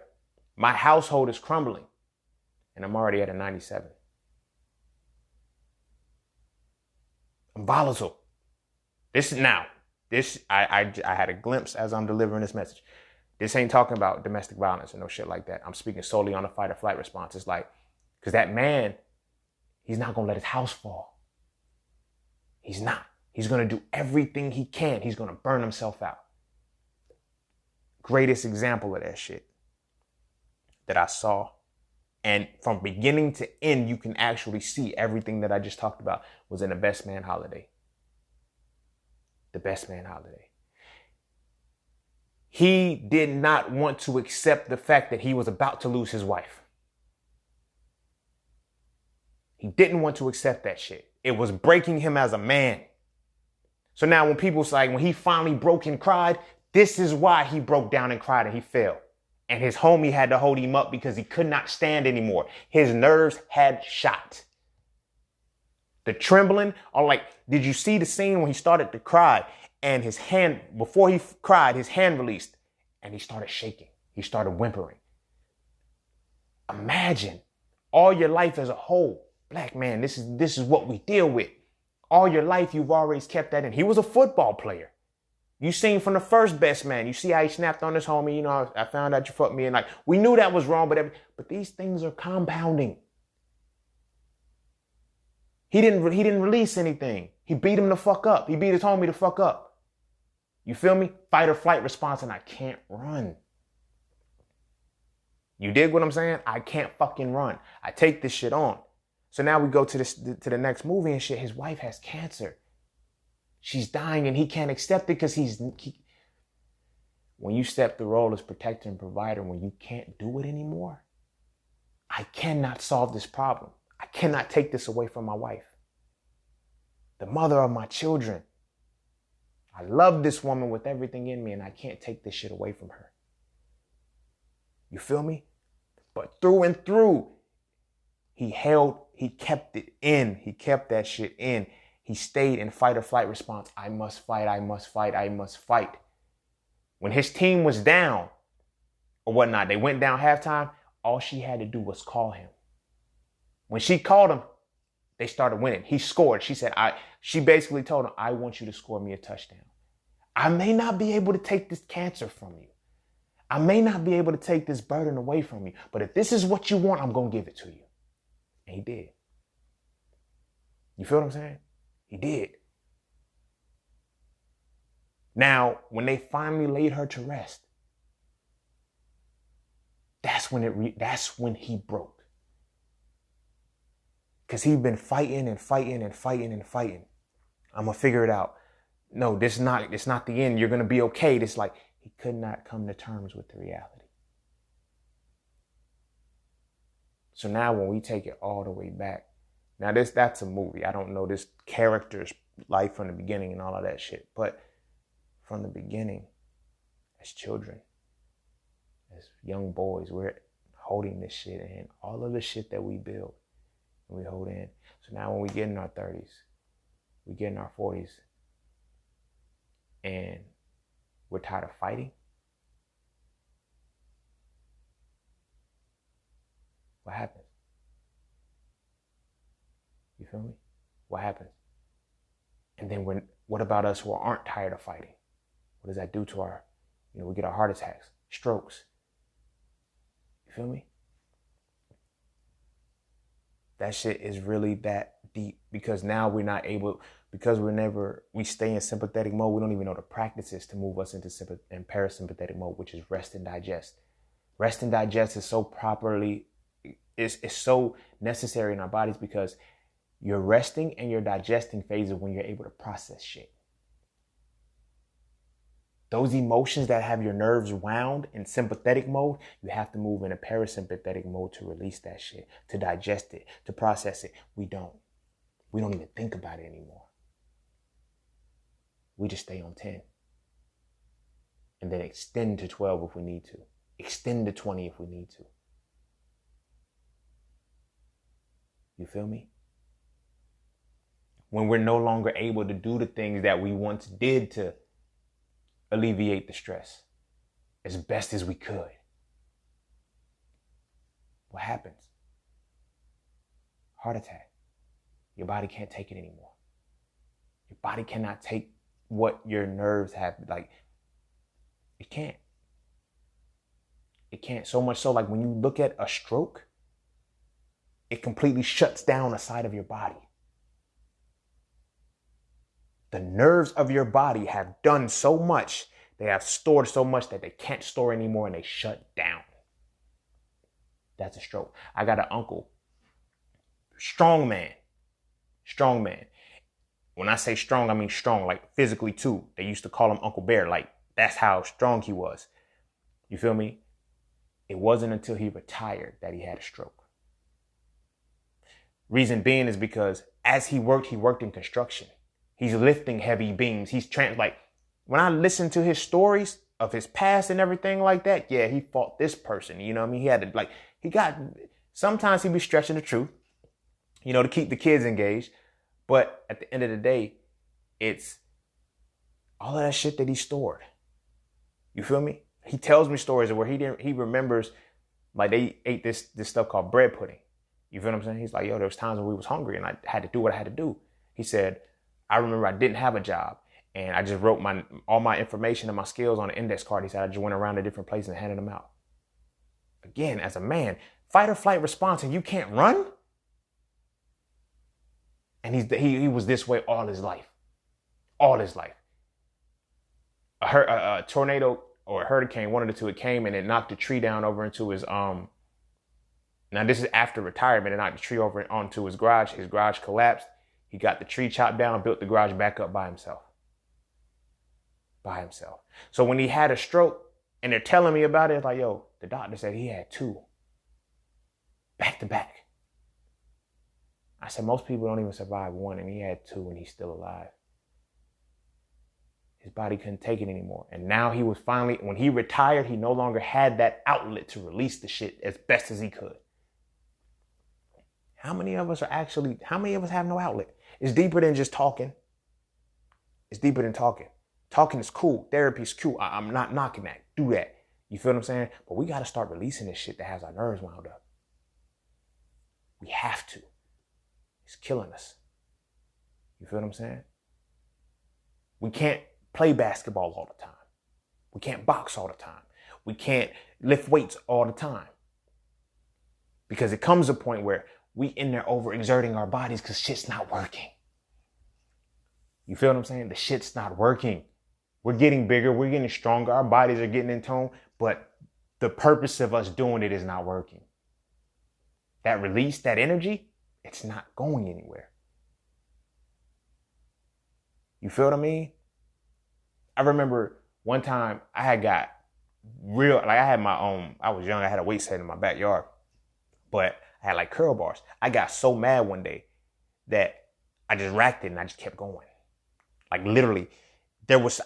My household is crumbling and I'm already at a 97. I'm volatile. I had a glimpse as I'm delivering this message. This ain't talking about domestic violence or no shit like that. I'm speaking solely on a fight or flight response. It's like, because that man, he's not going to let his house fall. He's not. He's going to do everything he can. He's going to burn himself out. Greatest example of that shit that I saw. And from beginning to end, you can actually see everything that I just talked about was in The Best Man Holiday. The Best Man Holiday. He did not want to accept the fact that he was about to lose his wife. He didn't want to accept that shit. It was breaking him as a man. So now when people say, when he finally broke and cried, this is why he broke down and cried and he fell. And his homie had to hold him up because he could not stand anymore. His nerves had shot. The trembling, or like, did you see the scene when he started to cry? And his hand, before he cried, his hand released and he started shaking. He started whimpering. Imagine all your life as a whole. Black man, this is what we deal with. All your life, you've always kept that in. He was a football player. You seen from the first Best Man. You see how he snapped on his homie. You know, I found out you fucked me. And like, we knew that was wrong, but these things are compounding. He didn't release anything. He beat him the fuck up. He beat his homie the fuck up. You feel me? Fight or flight response, and I can't run. You dig what I'm saying? I can't fucking run. I take this shit on. So now we go to the next movie and shit. His wife has cancer. She's dying and he can't accept it because when you step the role as protector and provider, when you can't do it anymore, I cannot solve this problem. I cannot take this away from my wife, the mother of my children. I love this woman with everything in me and I can't take this shit away from her. You feel me? But through and through, he kept it in. He kept that shit in. He stayed in fight or flight response. I must fight, I must fight, I must fight. When his team was down or whatnot, they went down halftime, all she had to do was call him. When she called him, they started winning. He scored. She basically told him, I want you to score me a touchdown. I may not be able to take this cancer from you. I may not be able to take this burden away from you, but if this is what you want, I'm going to give it to you. And he did. You feel what I'm saying? He did. Now, when they finally laid her to rest, that's when he broke. Because he'd been fighting and fighting and fighting and fighting. I'm going to figure it out. No, it's not the end. You're going to be okay. It's like he could not come to terms with the reality. So now when we take it all the way back, now that's a movie. I don't know this character's life from the beginning and all of that shit. But from the beginning, as children, as young boys, we're holding this shit in. All of the shit that we build and we hold in. So now when we get in our 30s, we get in our 40s, and we're tired of fighting, what happens? You feel me? What happens? And then what about us who aren't tired of fighting? What does that do to we get our heart attacks, strokes. You feel me? That shit is really that deep, because now we're not able, because we stay in sympathetic mode. We don't even know the practices to move us into parasympathetic mode, which is rest and digest. Rest and digest is it's so necessary in our bodies, because your resting and your digesting phases when you're able to process shit. Those emotions that have your nerves wound in sympathetic mode, you have to move in a parasympathetic mode to release that shit, to digest it, to process it. We don't even think about it anymore. We just stay on 10. And then extend to 12 if we need to. Extend to 20 if we need to. You feel me? When we're no longer able to do the things that we once did to alleviate the stress as best as we could, what happens? Heart attack. Your body can't take it anymore. Your body cannot take what your nerves have. It can't. It can't. So much so, like when you look at a stroke, it completely shuts down a side of your body. The nerves of your body have done so much, they have stored so much that they can't store anymore, and they shut down. That's a stroke. I got an uncle, strong man. When I say strong, I mean strong, like physically too. They used to call him Uncle Bear. Like, that's how strong he was. You feel me? It wasn't until he retired that he had a stroke. Reason being is because as he worked in construction. He's lifting heavy beams. When I listen to his stories of his past and everything like that, yeah, he fought this person. You know what I mean? He had to, sometimes he'd be stretching the truth, to keep the kids engaged. But at the end of the day, it's all of that shit that he stored. You feel me? He tells me stories where he remembers, like, they ate this stuff called bread pudding. You feel what I'm saying? He's like, yo, there was times when we was hungry and I had to do what I had to do. He said, I remember I didn't have a job and I just wrote all my information and my skills on an index card. He said, I just went around to different places and handed them out. Again, as a man, fight or flight response, and you can't run? And he was this way all his life. All his life. A tornado or a hurricane, one of the two, it came and it knocked a tree down over into his, now this is after retirement. It knocked the tree over onto his garage. His garage collapsed. He got the tree chopped down and built the garage back up by himself. So when he had a stroke and they're telling me about it, it's like, yo, the doctor said he had 2 back to back. I said, most people don't even survive 1, and he had 2 and he's still alive. His body couldn't take it anymore. And now he was finally, when he retired, he no longer had that outlet to release the shit as best as he could. How many of us have no outlet? It's deeper than just talking. It's deeper than talking. Talking is cool. Therapy is cool. I'm not knocking that. Do that. You feel what I'm saying? But we got to start releasing this shit that has our nerves wound up. We have to. It's killing us. You feel what I'm saying? We can't play basketball all the time. We can't box all the time. We can't lift weights all the time. Because it comes a point where we in there overexerting our bodies because shit's not working. You feel what I'm saying? The shit's not working. We're getting bigger. We're getting stronger. Our bodies are getting in tone. But the purpose of us doing it is not working. That release, that energy, it's not going anywhere. You feel what I mean? I remember one time I had got real, like I had my own, I was young, I had a weight set in my backyard, but I had like curl bars. I got so mad one day that I just racked it and I just kept going. Like literally, there was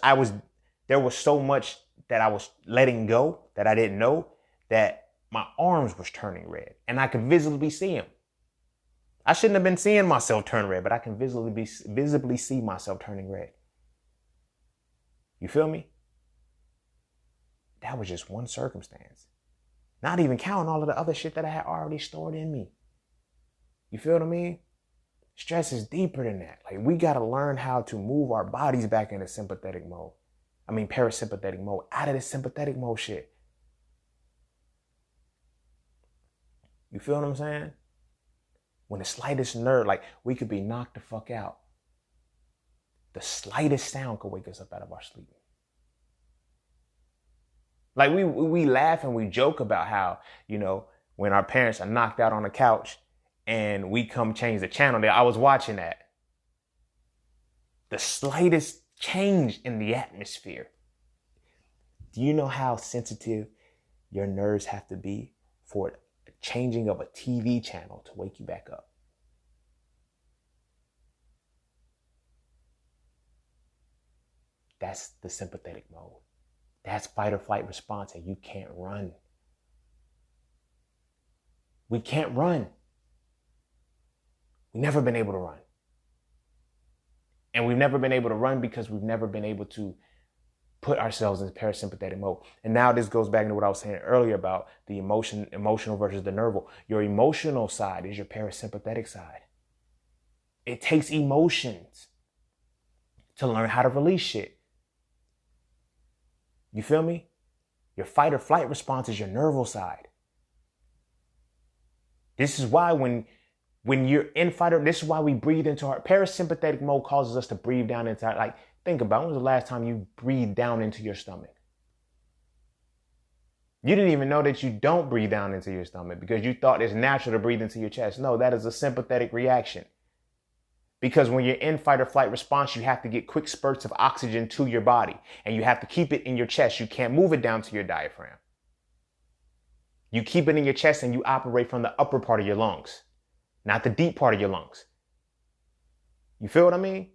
so much that I was letting go that I didn't know that my arms was turning red and I could visibly see them. I shouldn't have been seeing myself turn red, but I can visibly see myself turning red. You feel me? That was just one circumstance. Not even counting all of the other shit that I had already stored in me. You feel what I mean? Stress is deeper than that. Like we got to learn how to move our bodies back into sympathetic mode. Parasympathetic mode, out of this sympathetic mode shit. You feel what I'm saying? When the slightest nerve, like we could be knocked the fuck out. The slightest sound could wake us up out of our sleep. Like we laugh and we joke about how, when our parents are knocked out on the couch and we come change the channel there. I was watching that. The slightest change in the atmosphere. Do you know how sensitive your nerves have to be for a changing of a TV channel to wake you back up? That's the sympathetic mode. That's fight or flight response, and you can't run. We can't run. We've never been able to run. And we've never been able to run because we've never been able to put ourselves in parasympathetic mode. And now this goes back into what I was saying earlier about the emotional versus the nerval. Your emotional side is your parasympathetic side. It takes emotions to learn how to release shit. You feel me? Your fight or flight response is your nerval side. This is why when you're in this is why we breathe into our parasympathetic mode causes us to breathe down into like, think about when was the last time you breathed down into your stomach? You didn't even know that you don't breathe down into your stomach because you thought it's natural to breathe into your chest. No, that is a sympathetic reaction. Because when you're in fight or flight response, you have to get quick spurts of oxygen to your body and you have to keep it in your chest. You can't move it down to your diaphragm. You keep it in your chest and you operate from the upper part of your lungs, not the deep part of your lungs. You feel what I mean?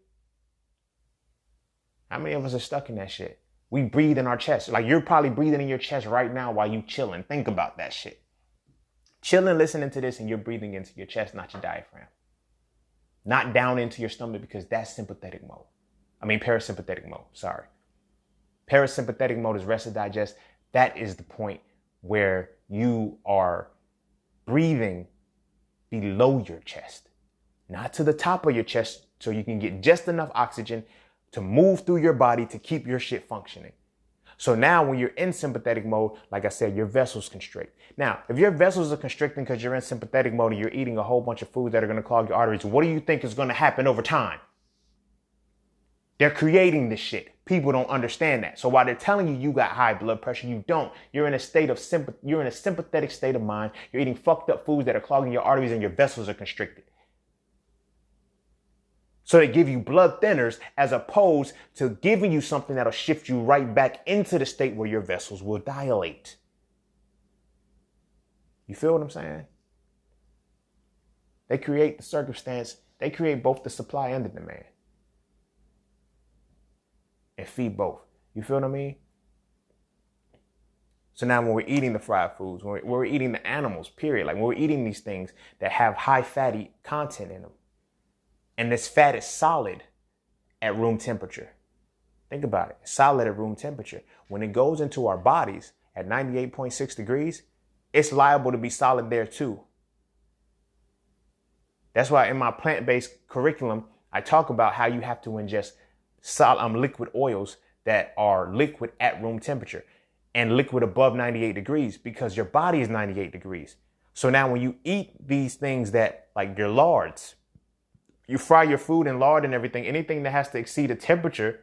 How many of us are stuck in that shit? We breathe in our chest. Like you're probably breathing in your chest right now while you chilling. Think about that shit. Chilling, listening to this, and you're breathing into your chest, not your diaphragm. Not down into your stomach because that's sympathetic mode. Parasympathetic mode, sorry. Parasympathetic mode is rest and digest. That is the point where you are breathing below your chest, not to the top of your chest so you can get just enough oxygen to move through your body to keep your shit functioning. So now when you're in sympathetic mode, like I said, your vessels constrict. Now, if your vessels are constricting because you're in sympathetic mode and you're eating a whole bunch of foods that are going to clog your arteries, what do you think is going to happen over time? They're creating this shit. People don't understand that. So while they're telling you you got high blood pressure, you don't. You're in a sympathetic state of mind. You're eating fucked up foods that are clogging your arteries and your vessels are constricted. So they give you blood thinners as opposed to giving you something that'll shift you right back into the state where your vessels will dilate. You feel what I'm saying? They create the circumstance. They create both the supply and the demand. And feed both. You feel what I mean? So now when we're eating the fried foods, when we're eating the animals, period, like when we're eating these things that have high fatty content in them, and this fat is solid at room temperature. Think about it. It's solid at room temperature. When it goes into our bodies at 98.6 degrees, it's liable to be solid there too. That's why in my plant-based curriculum, I talk about how you have to ingest liquid oils that are liquid at room temperature and liquid above 98 degrees because your body is 98 degrees. So now when you eat these things that like your lards, you fry your food in lard and everything, anything that has to exceed a temperature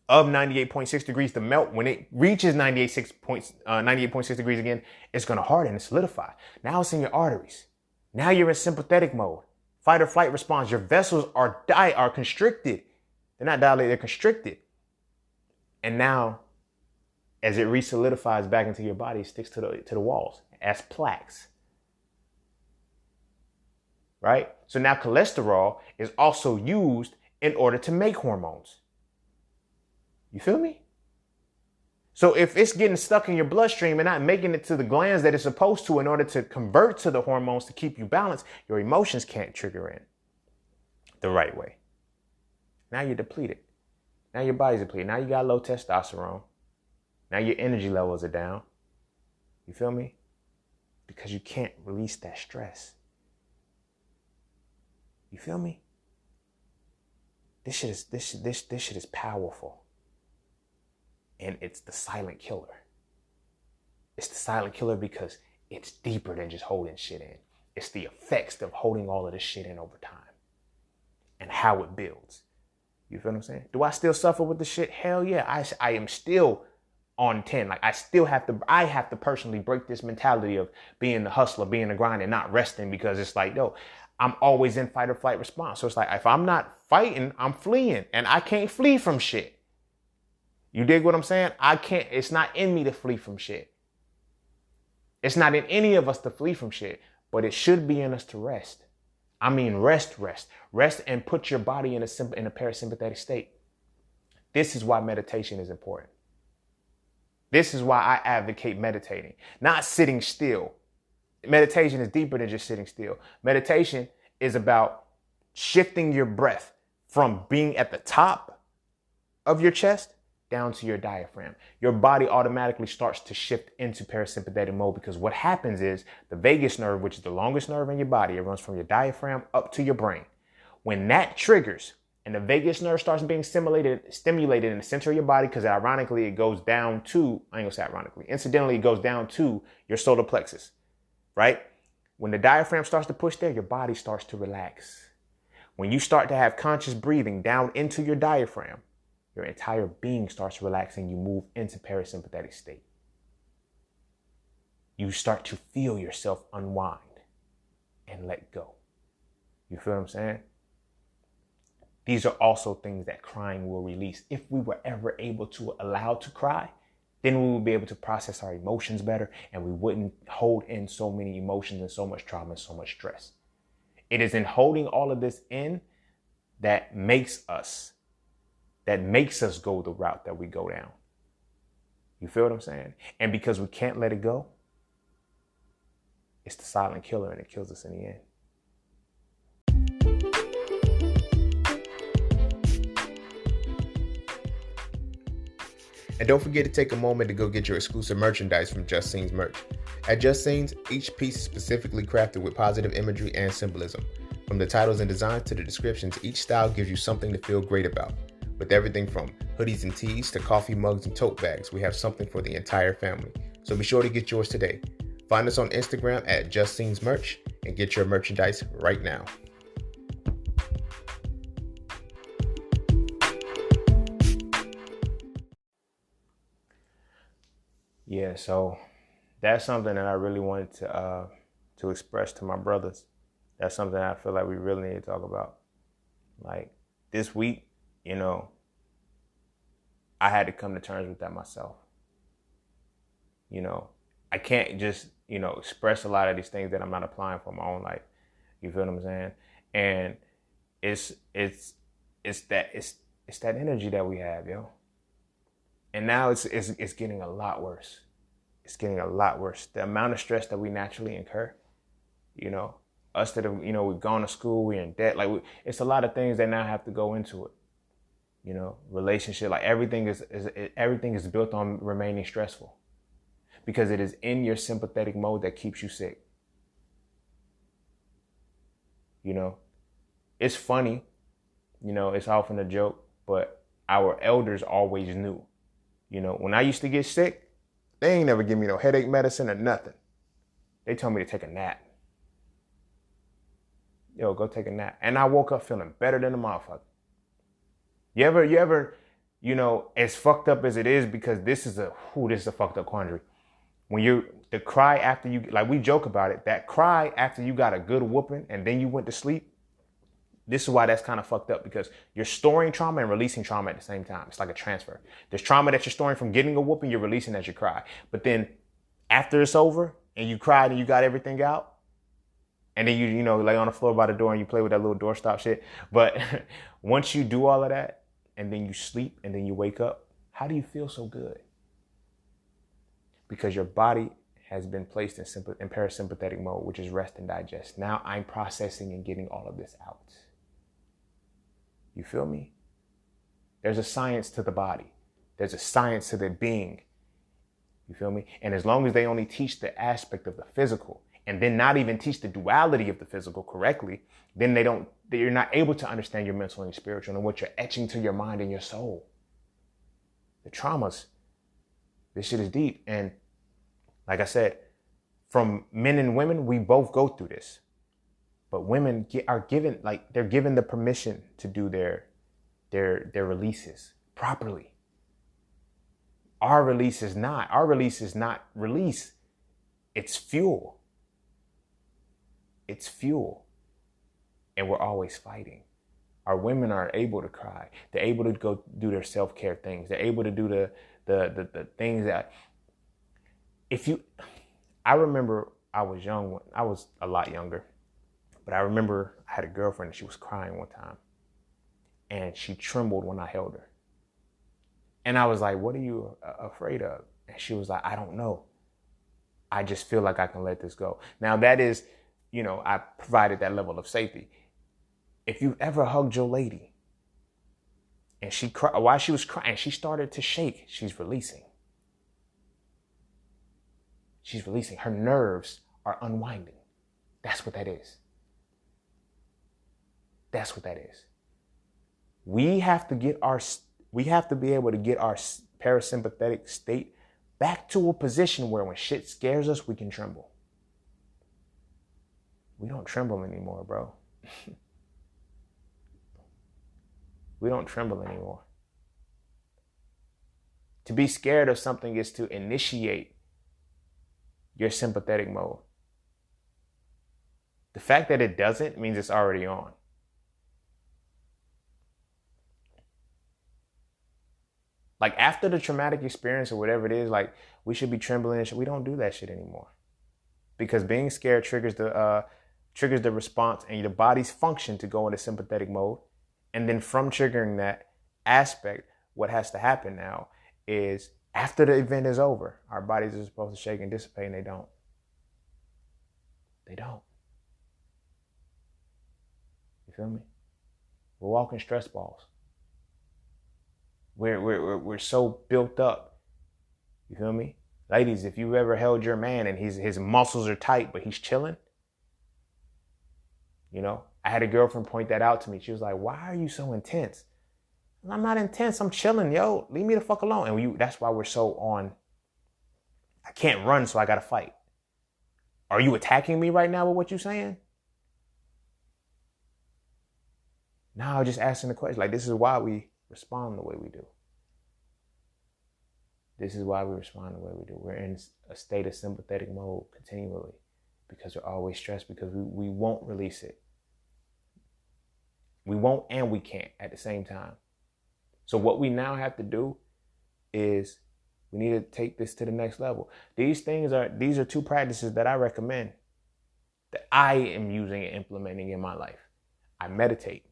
of 98.6 degrees to melt, when it reaches 98.6 degrees again, it's going to harden and solidify. Now it's in your arteries. Now you're in sympathetic mode. Fight or flight response. Your vessels are constricted. They're not dilated, they're constricted. And now, as it re-solidifies back into your body, it sticks to the walls as plaques. Right? So now cholesterol is also used in order to make hormones. You feel me? So if it's getting stuck in your bloodstream and not making it to the glands that it's supposed to in order to convert to the hormones to keep you balanced, your emotions can't trigger in the right way. Now you're depleted. Now your body's depleted. Now you got low testosterone. Now your energy levels are down. You feel me? Because you can't release that stress. You feel me? This shit is powerful. And it's the silent killer. It's the silent killer because it's deeper than just holding shit in. It's the effects of holding all of this shit in over time and how it builds. You feel what I'm saying? Do I still suffer with the shit? Hell yeah. I am still on 10. Like I have to personally break this mentality of being the hustler, being the grind and not resting, because it's like, yo, I'm always in fight or flight response. So it's like, if I'm not fighting, I'm fleeing, and I can't flee from shit. You dig what I'm saying? It's not in me to flee from shit. It's not in any of us to flee from shit, but it should be in us to rest. I mean, rest and put your body in a parasympathetic state. This is why meditation is important. This is why I advocate meditating, not sitting still. Meditation is deeper than just sitting still. Meditation is about shifting your breath from being at the top of your chest down to your diaphragm. Your body automatically starts to shift into parasympathetic mode, because what happens is the vagus nerve, which is the longest nerve in your body, it runs from your diaphragm up to your brain. When that triggers and the vagus nerve starts being stimulated in the center of your body, because ironically it goes down to, I ain't gonna say ironically, incidentally it goes down to your solar plexus, right? When the diaphragm starts to push there, your body starts to relax. When you start to have conscious breathing down into your diaphragm, your entire being starts relaxing. You move into parasympathetic state. You start to feel yourself unwind and let go. You feel what I'm saying? These are also things that crying will release. If we were ever able to allow to cry, then we would be able to process our emotions better, and we wouldn't hold in so many emotions and so much trauma and so much stress. It is in holding all of this in that makes us go the route that we go down. You feel what I'm saying? And because we can't let it go, it's the silent killer, and it kills us in the end. And don't forget to take a moment to go get your exclusive merchandise from Just Scenes merch. At Just Scenes, each piece is specifically crafted with positive imagery and symbolism. From the titles and designs to the descriptions, each style gives you something to feel great about. With everything from hoodies and tees to coffee mugs and tote bags, we have something for the entire family. So be sure to get yours today. Find us on Instagram at Just Scenes merch and get your merchandise right now. Yeah, so that's something that I really wanted to express to my brothers. That's something I feel like we really need to talk about. Like this week, you know, I had to come to terms with that myself. You know, I can't just, express a lot of these things that I'm not applying for my own life. You feel what I'm saying? And it's that energy that we have, yo. And now it's getting a lot worse. It's getting a lot worse. The amount of stress that we naturally incur, us that have, we've gone to school, we're in debt. Like it's a lot of things that now have to go into it. Relationship, like everything is built on remaining stressful, because it is in your sympathetic mode that keeps you sick. It's funny, it's often a joke, but our elders always knew. You know, when I used to get sick, they ain't never give me no headache medicine or nothing. They told me to take a nap. Yo, go take a nap. And I woke up feeling better than a motherfucker. You ever, you know, as fucked up as it is, because this is a fucked up quandary. When the cry after you, like we joke about it, that cry after you got a good whooping and then you went to sleep, this is why that's kind of fucked up, because you're storing trauma and releasing trauma at the same time. It's like a transfer. There's trauma that you're storing from getting a whooping, you're releasing as you cry. But then after it's over and you cried and you got everything out, and then you know, lay on the floor by the door and you play with that little doorstop shit. But once you do all of that and then you sleep and then you wake up, how do you feel so good? Because your body has been placed in parasympathetic mode, which is rest and digest. Now I'm processing and getting all of this out. You feel me? There's a science to the body. There's a science to the being. You feel me? And as long as they only teach the aspect of the physical and then not even teach the duality of the physical correctly, then you're not able to understand your mental and your spiritual and what you're etching to your mind and your soul. The traumas, this shit is deep. And like I said, from men and women, we both go through this. But women are given, like, they're given the permission to do their releases properly. Our release is not. Our release is not release. It's fuel. It's fuel. And we're always fighting. Our women are able to cry. They're able to go do their self-care things. They're able to do the things that, I remember I was young. I was a lot younger. But I remember I had a girlfriend and she was crying one time. And she trembled when I held her. And I was like, what are you afraid of? And she was like, I don't know. I just feel like I can let this go. Now that is, you know, I provided that level of safety. If you've ever hugged your lady and she cried, while she was crying, she started to shake, she's releasing. She's releasing. Her nerves are unwinding. That's what that is. That's what that is. We have to be able to get our parasympathetic state back to a position where when shit scares us, we can tremble. We don't tremble anymore, bro. We don't tremble anymore. To be scared of something is to initiate your sympathetic mode. The fact that it doesn't means it's already on. Like after the traumatic experience or whatever it is, like we should be trembling and shit. We don't do that shit anymore. Because being scared triggers the response and your body's function to go into sympathetic mode. And then from triggering that aspect, what has to happen now is after the event is over, our bodies are supposed to shake and dissipate, and they don't. They don't. You feel me? We're walking stress balls. We're so built up. You feel me? Ladies, if you've ever held your man and his muscles are tight, but he's chilling, you know, I had a girlfriend point that out to me. She was like, why are you so intense? And I'm not intense. I'm chilling, yo. Leave me the fuck alone. And that's why we're so on. I can't run, so I got to fight. Are you attacking me right now with what you're saying? No, I'm just asking the question. Like, this is why we respond the way we do. This is why we respond the way we do. We're in a state of sympathetic mode continually because we're always stressed, because we won't release it. We won't and we can't at the same time. So what we now have to do is we need to take this to the next level. These are two practices that I recommend that I am using and implementing in my life. I meditate.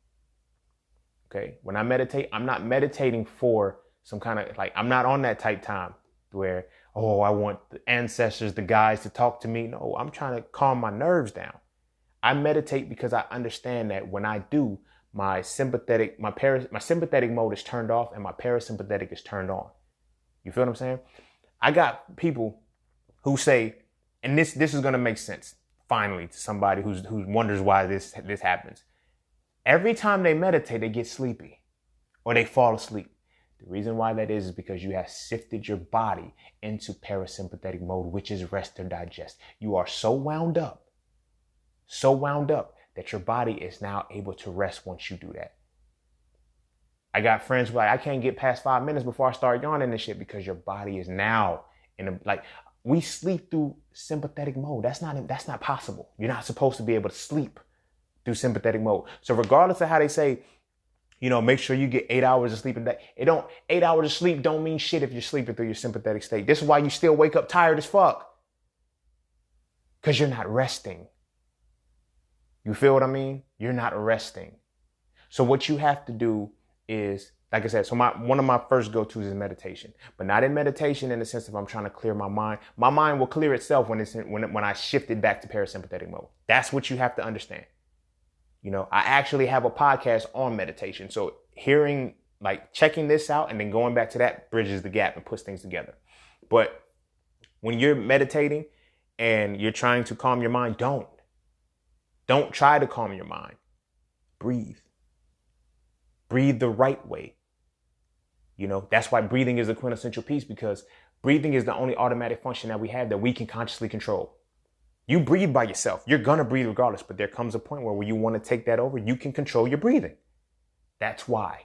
Okay. When I meditate, I'm not meditating for some kind of, like, I'm not on that type time where, oh, I want the ancestors, the guys to talk to me. No, I'm trying to calm my nerves down. I meditate because I understand that when I do, my sympathetic mode is turned off and my parasympathetic is turned on. You feel what I'm saying? I got people who say, and this is going to make sense finally to somebody who wonders why this happens. Every time they meditate, they get sleepy. or they fall asleep. The reason why that is because you have shifted your body into parasympathetic mode, which is rest or digest. You are so wound up that your body is now able to rest once you do that. I got friends who are like, I can't get past 5 minutes before I start yawning and shit because your body is now in a, like, we sleep through sympathetic mode. That's not possible. You're not supposed to be able to sleep through sympathetic mode. So regardless of how they say, make sure you get 8 hours of sleep a day. 8 hours of sleep don't mean shit if you're sleeping through your sympathetic state. This is why you still wake up tired as fuck. Because you're not resting. You feel what I mean? You're not resting. So what you have to do is, like I said, so one of my first go-tos is meditation, but not in meditation in the sense of I'm trying to clear my mind. My mind will clear itself when I shift it back to parasympathetic mode. That's what you have to understand. I actually have a podcast on meditation. So checking this out and then going back to that bridges the gap and puts things together. But when you're meditating and you're trying to calm your mind, don't try to calm your mind. Breathe the right way. That's why breathing is a quintessential piece, because breathing is the only automatic function that we have that we can consciously control. You breathe by yourself. You're going to breathe regardless, but there comes a point where you want to take that over, you can control your breathing. That's why,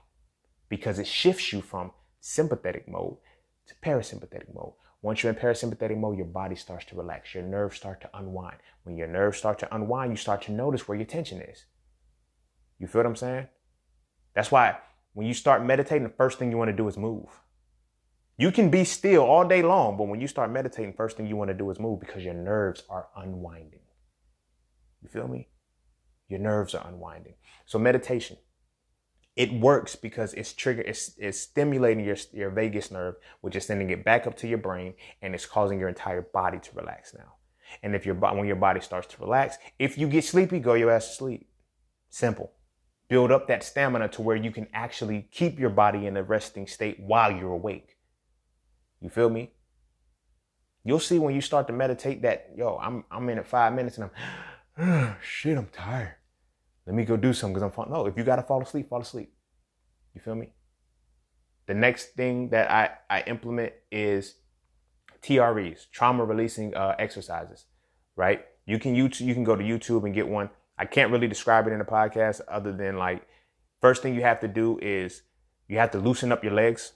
because it shifts you from sympathetic mode to parasympathetic mode. Once you're in parasympathetic mode, your body starts to relax. Your nerves start to unwind. When your nerves start to unwind, you start to notice where your tension is. You feel what I'm saying? That's why when you start meditating, the first thing you want to do is move. You can be still all day long, but when you start meditating, first thing you want to do is move because your nerves are unwinding. You feel me? Your nerves are unwinding. So meditation, it works because it's stimulating your vagus nerve, which is sending it back up to your brain, and it's causing your entire body to relax now. And when your body starts to relax, if you get sleepy, go your ass to sleep. Simple. Build up that stamina to where you can actually keep your body in a resting state while you're awake. You feel me? You'll see when you start to meditate that, I'm in at 5 minutes and shit, I'm tired. Let me go do something because I'm falling. No, if you got to fall asleep, fall asleep. You feel me? The next thing that I implement is TREs, trauma releasing exercises, right? You can go to YouTube and get one. I can't really describe it in a podcast other than first thing you have to do is you have to loosen up your legs.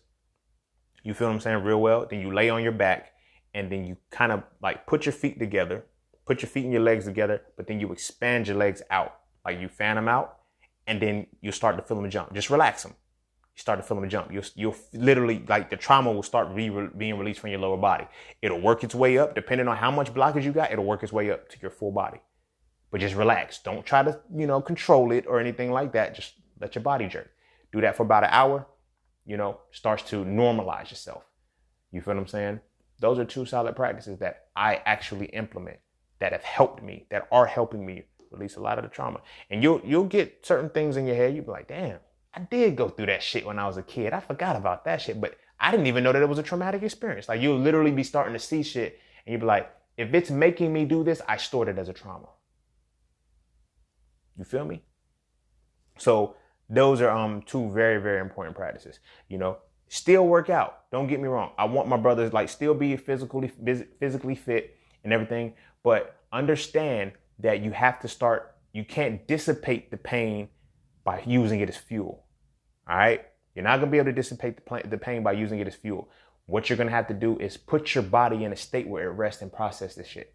You feel what I'm saying? Real well. Then you lay on your back and then you kind of put your feet together, put your feet and your legs together, but then you expand your legs out. You fan them out and then you start to feel them jump. Just relax them. You start to feel them jump. You'll literally, the trauma will start being released from your lower body. It'll work its way up. Depending on how much blockage you got, it'll work its way up to your full body. But just relax. Don't try to, control it or anything like that. Just let your body jerk. Do that for about an hour, starts to normalize yourself. You feel what I'm saying? Those are two solid practices that I actually implement that have helped me, that are helping me release a lot of the trauma. And you'll get certain things in your head. You'll be like, damn, I did go through that shit when I was a kid. I forgot about that shit, but I didn't even know that it was a traumatic experience. You'll literally be starting to see shit and you'll be like, if it's making me do this, I stored it as a trauma. You feel me? So those are two very, very important practices. Still work out. Don't get me wrong. I want my brothers still be physically fit and everything, but understand that you have to start. You can't dissipate the pain by using it as fuel. All right. You're not going to be able to dissipate the pain by using it as fuel. What you're going to have to do is put your body in a state where it rests and process this shit.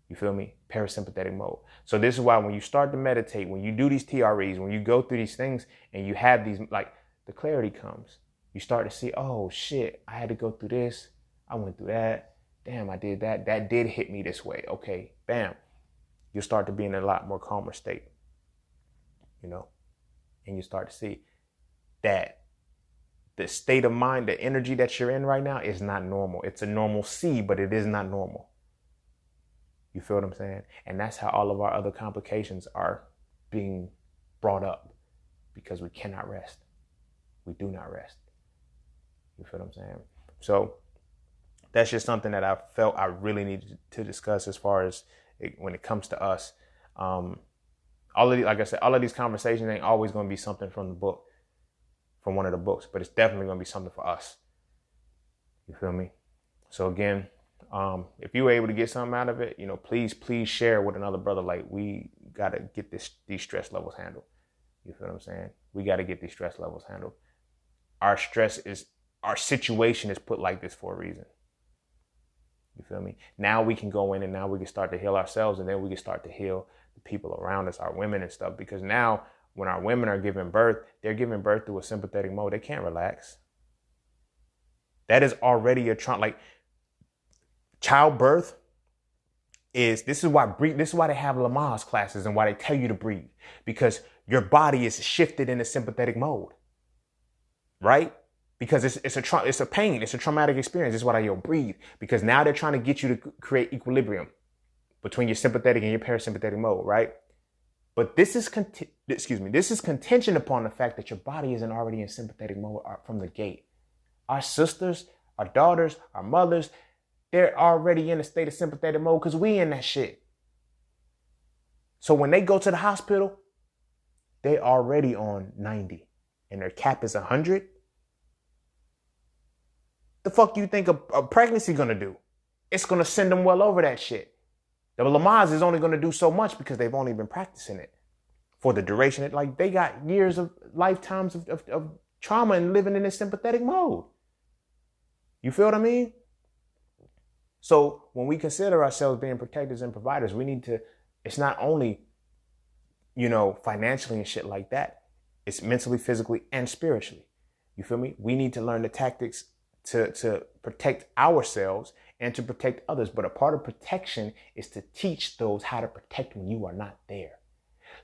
You feel me? Parasympathetic mode. So this is why when you start to meditate, when you do these TREs, when you go through these things and you have these, the clarity comes. You start to see, oh shit, I had to go through this. I went through that. Damn, I did that. That did hit me this way. Okay, bam. You'll start to be in a lot more calmer state. And you start to see that the state of mind, the energy that you're in right now is not normal. It's a normalcy, but it is not normal. You feel what I'm saying? And that's how all of our other complications are being brought up, because we cannot rest. We do not rest. You feel what I'm saying? So that's just something that I felt I really needed to discuss as far as when it comes to us. All of these conversations ain't always going to be something from the book. from one of the books, but it's definitely going to be something for us. You feel me? So again, if you were able to get something out of it, please share with another brother. Like, we got to get these stress levels handled. You feel what I'm saying? We got to get these stress levels handled. Our situation is put like this for a reason. You feel me? Now we can go in and now we can start to heal ourselves, and then we can start to heal the people around us, our women and stuff. Because now when our women are giving birth, they're giving birth through a sympathetic mode. They can't relax. That is already a trauma. Like, childbirth this is why they have Lamaze classes and why they tell you to breathe, because your body is shifted into sympathetic mode, right? Because it's a pain, it's a traumatic experience. This is why you'll breathe, because now they're trying to get you to create equilibrium between your sympathetic and your parasympathetic mode, right? But this is contingent upon the fact that your body isn't already in sympathetic mode from the gate. Our sisters, our daughters, our mothers, they're already in a state of sympathetic mode because we in that shit. So when they go to the hospital, they already on 90 and their cap is 100. The fuck you think a pregnancy gonna do? It's gonna send them well over that shit. The Lamaze is only gonna do so much because they've only been practicing it for the duration. Like, they got years of lifetimes of trauma and living in a sympathetic mode. You feel what I mean? So when we consider ourselves being protectors and providers, we need to, it's not only, financially and shit like that. It's mentally, physically, and spiritually. You feel me? We need to learn the tactics to protect ourselves and to protect others. But a part of protection is to teach those how to protect when you are not there.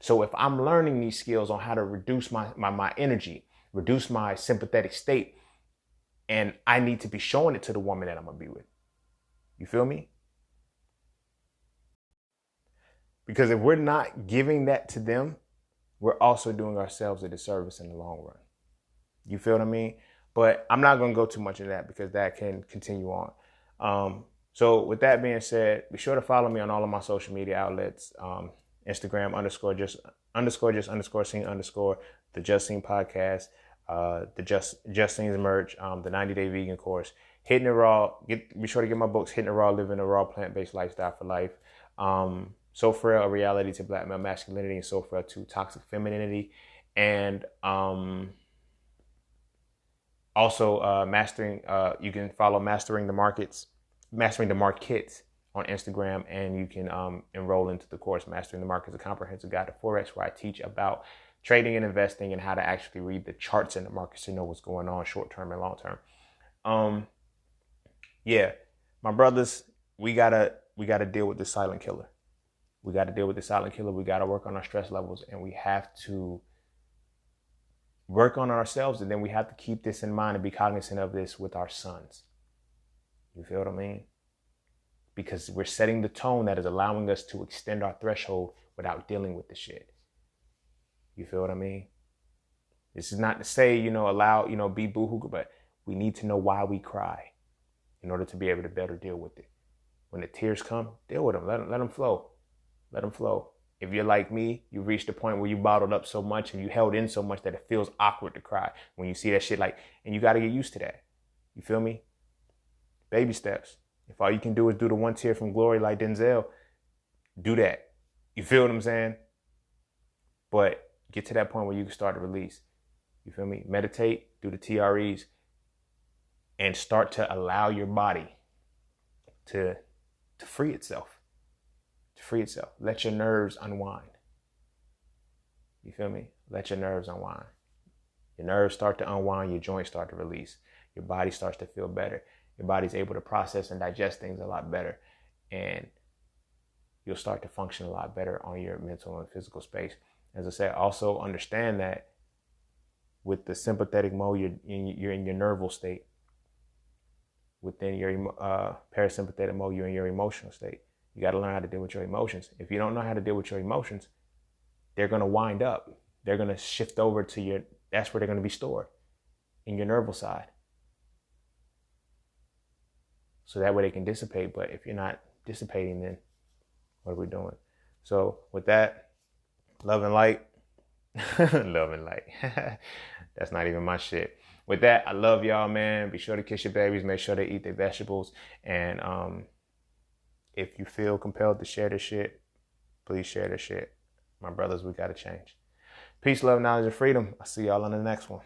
So if I'm learning these skills on how to reduce my energy, reduce my sympathetic state, and I need to be showing it to the woman that I'm going to be with. You feel me? Because if we're not giving that to them, we're also doing ourselves a disservice in the long run. You feel what I mean? But I'm not going to go too much into that because that can continue on. So with that being said, be sure to follow me on all of my social media outlets. Instagram _just_scene_ the Just Scene podcast, the Just Scenes merch, the 90-day vegan course, Hitting It Raw. Be sure to get my books, Hitting It Raw, Living a Raw Plant-Based Lifestyle for Life. So Frail, A Reality to Black Male Masculinity, and So Frail to Toxic Femininity. And also mastering, you can follow Mastering the Markets on Instagram, and you can enroll into the course, Mastering the Markets, a comprehensive guide to Forex, where I teach about trading and investing and how to actually read the charts in the markets to know what's going on short-term and long-term. My brothers, we gotta deal with this silent killer. We got to deal with the silent killer. We got to work on our stress levels, and we have to work on ourselves. And then we have to keep this in mind and be cognizant of this with our sons. You feel what I mean? Because we're setting the tone that is allowing us to extend our threshold without dealing with the shit. You feel what I mean? This is not to say, be boohoo, but we need to know why we cry in order to be able to better deal with it. When the tears come, deal with them. Let them flow. Let them flow. If you're like me, you reached a point where you bottled up so much and you held in so much that it feels awkward to cry when you see that shit, and you got to get used to that. You feel me? Baby steps. If all you can do is do the one tear from glory like Denzel, do that. You feel what I'm saying? But get to that point where you can start to release. You feel me? Meditate, do the TREs, and start to allow your body to free itself. Let your nerves unwind. You feel me? Let your nerves unwind. Your nerves start to unwind, your joints start to release. Your body starts to feel better. Your body's able to process and digest things a lot better. And you'll start to function a lot better on your mental and physical space. As I said, also understand that with the sympathetic mode, you're in your nerval state. Within your parasympathetic mode, you're in your emotional state. You got to learn how to deal with your emotions. If you don't know how to deal with your emotions, they're going to wind up. They're going to shift over to that's where they're going to be stored, in your nerval side. So that way they can dissipate. But if you're not dissipating, then what are we doing? So with that, love and light. Love and light. That's not even my shit. With that, I love y'all, man. Be sure to kiss your babies. Make sure they eat their vegetables. And if you feel compelled to share this shit, please share this shit. My brothers, we got to change. Peace, love, knowledge, and freedom. I'll see y'all on the next one.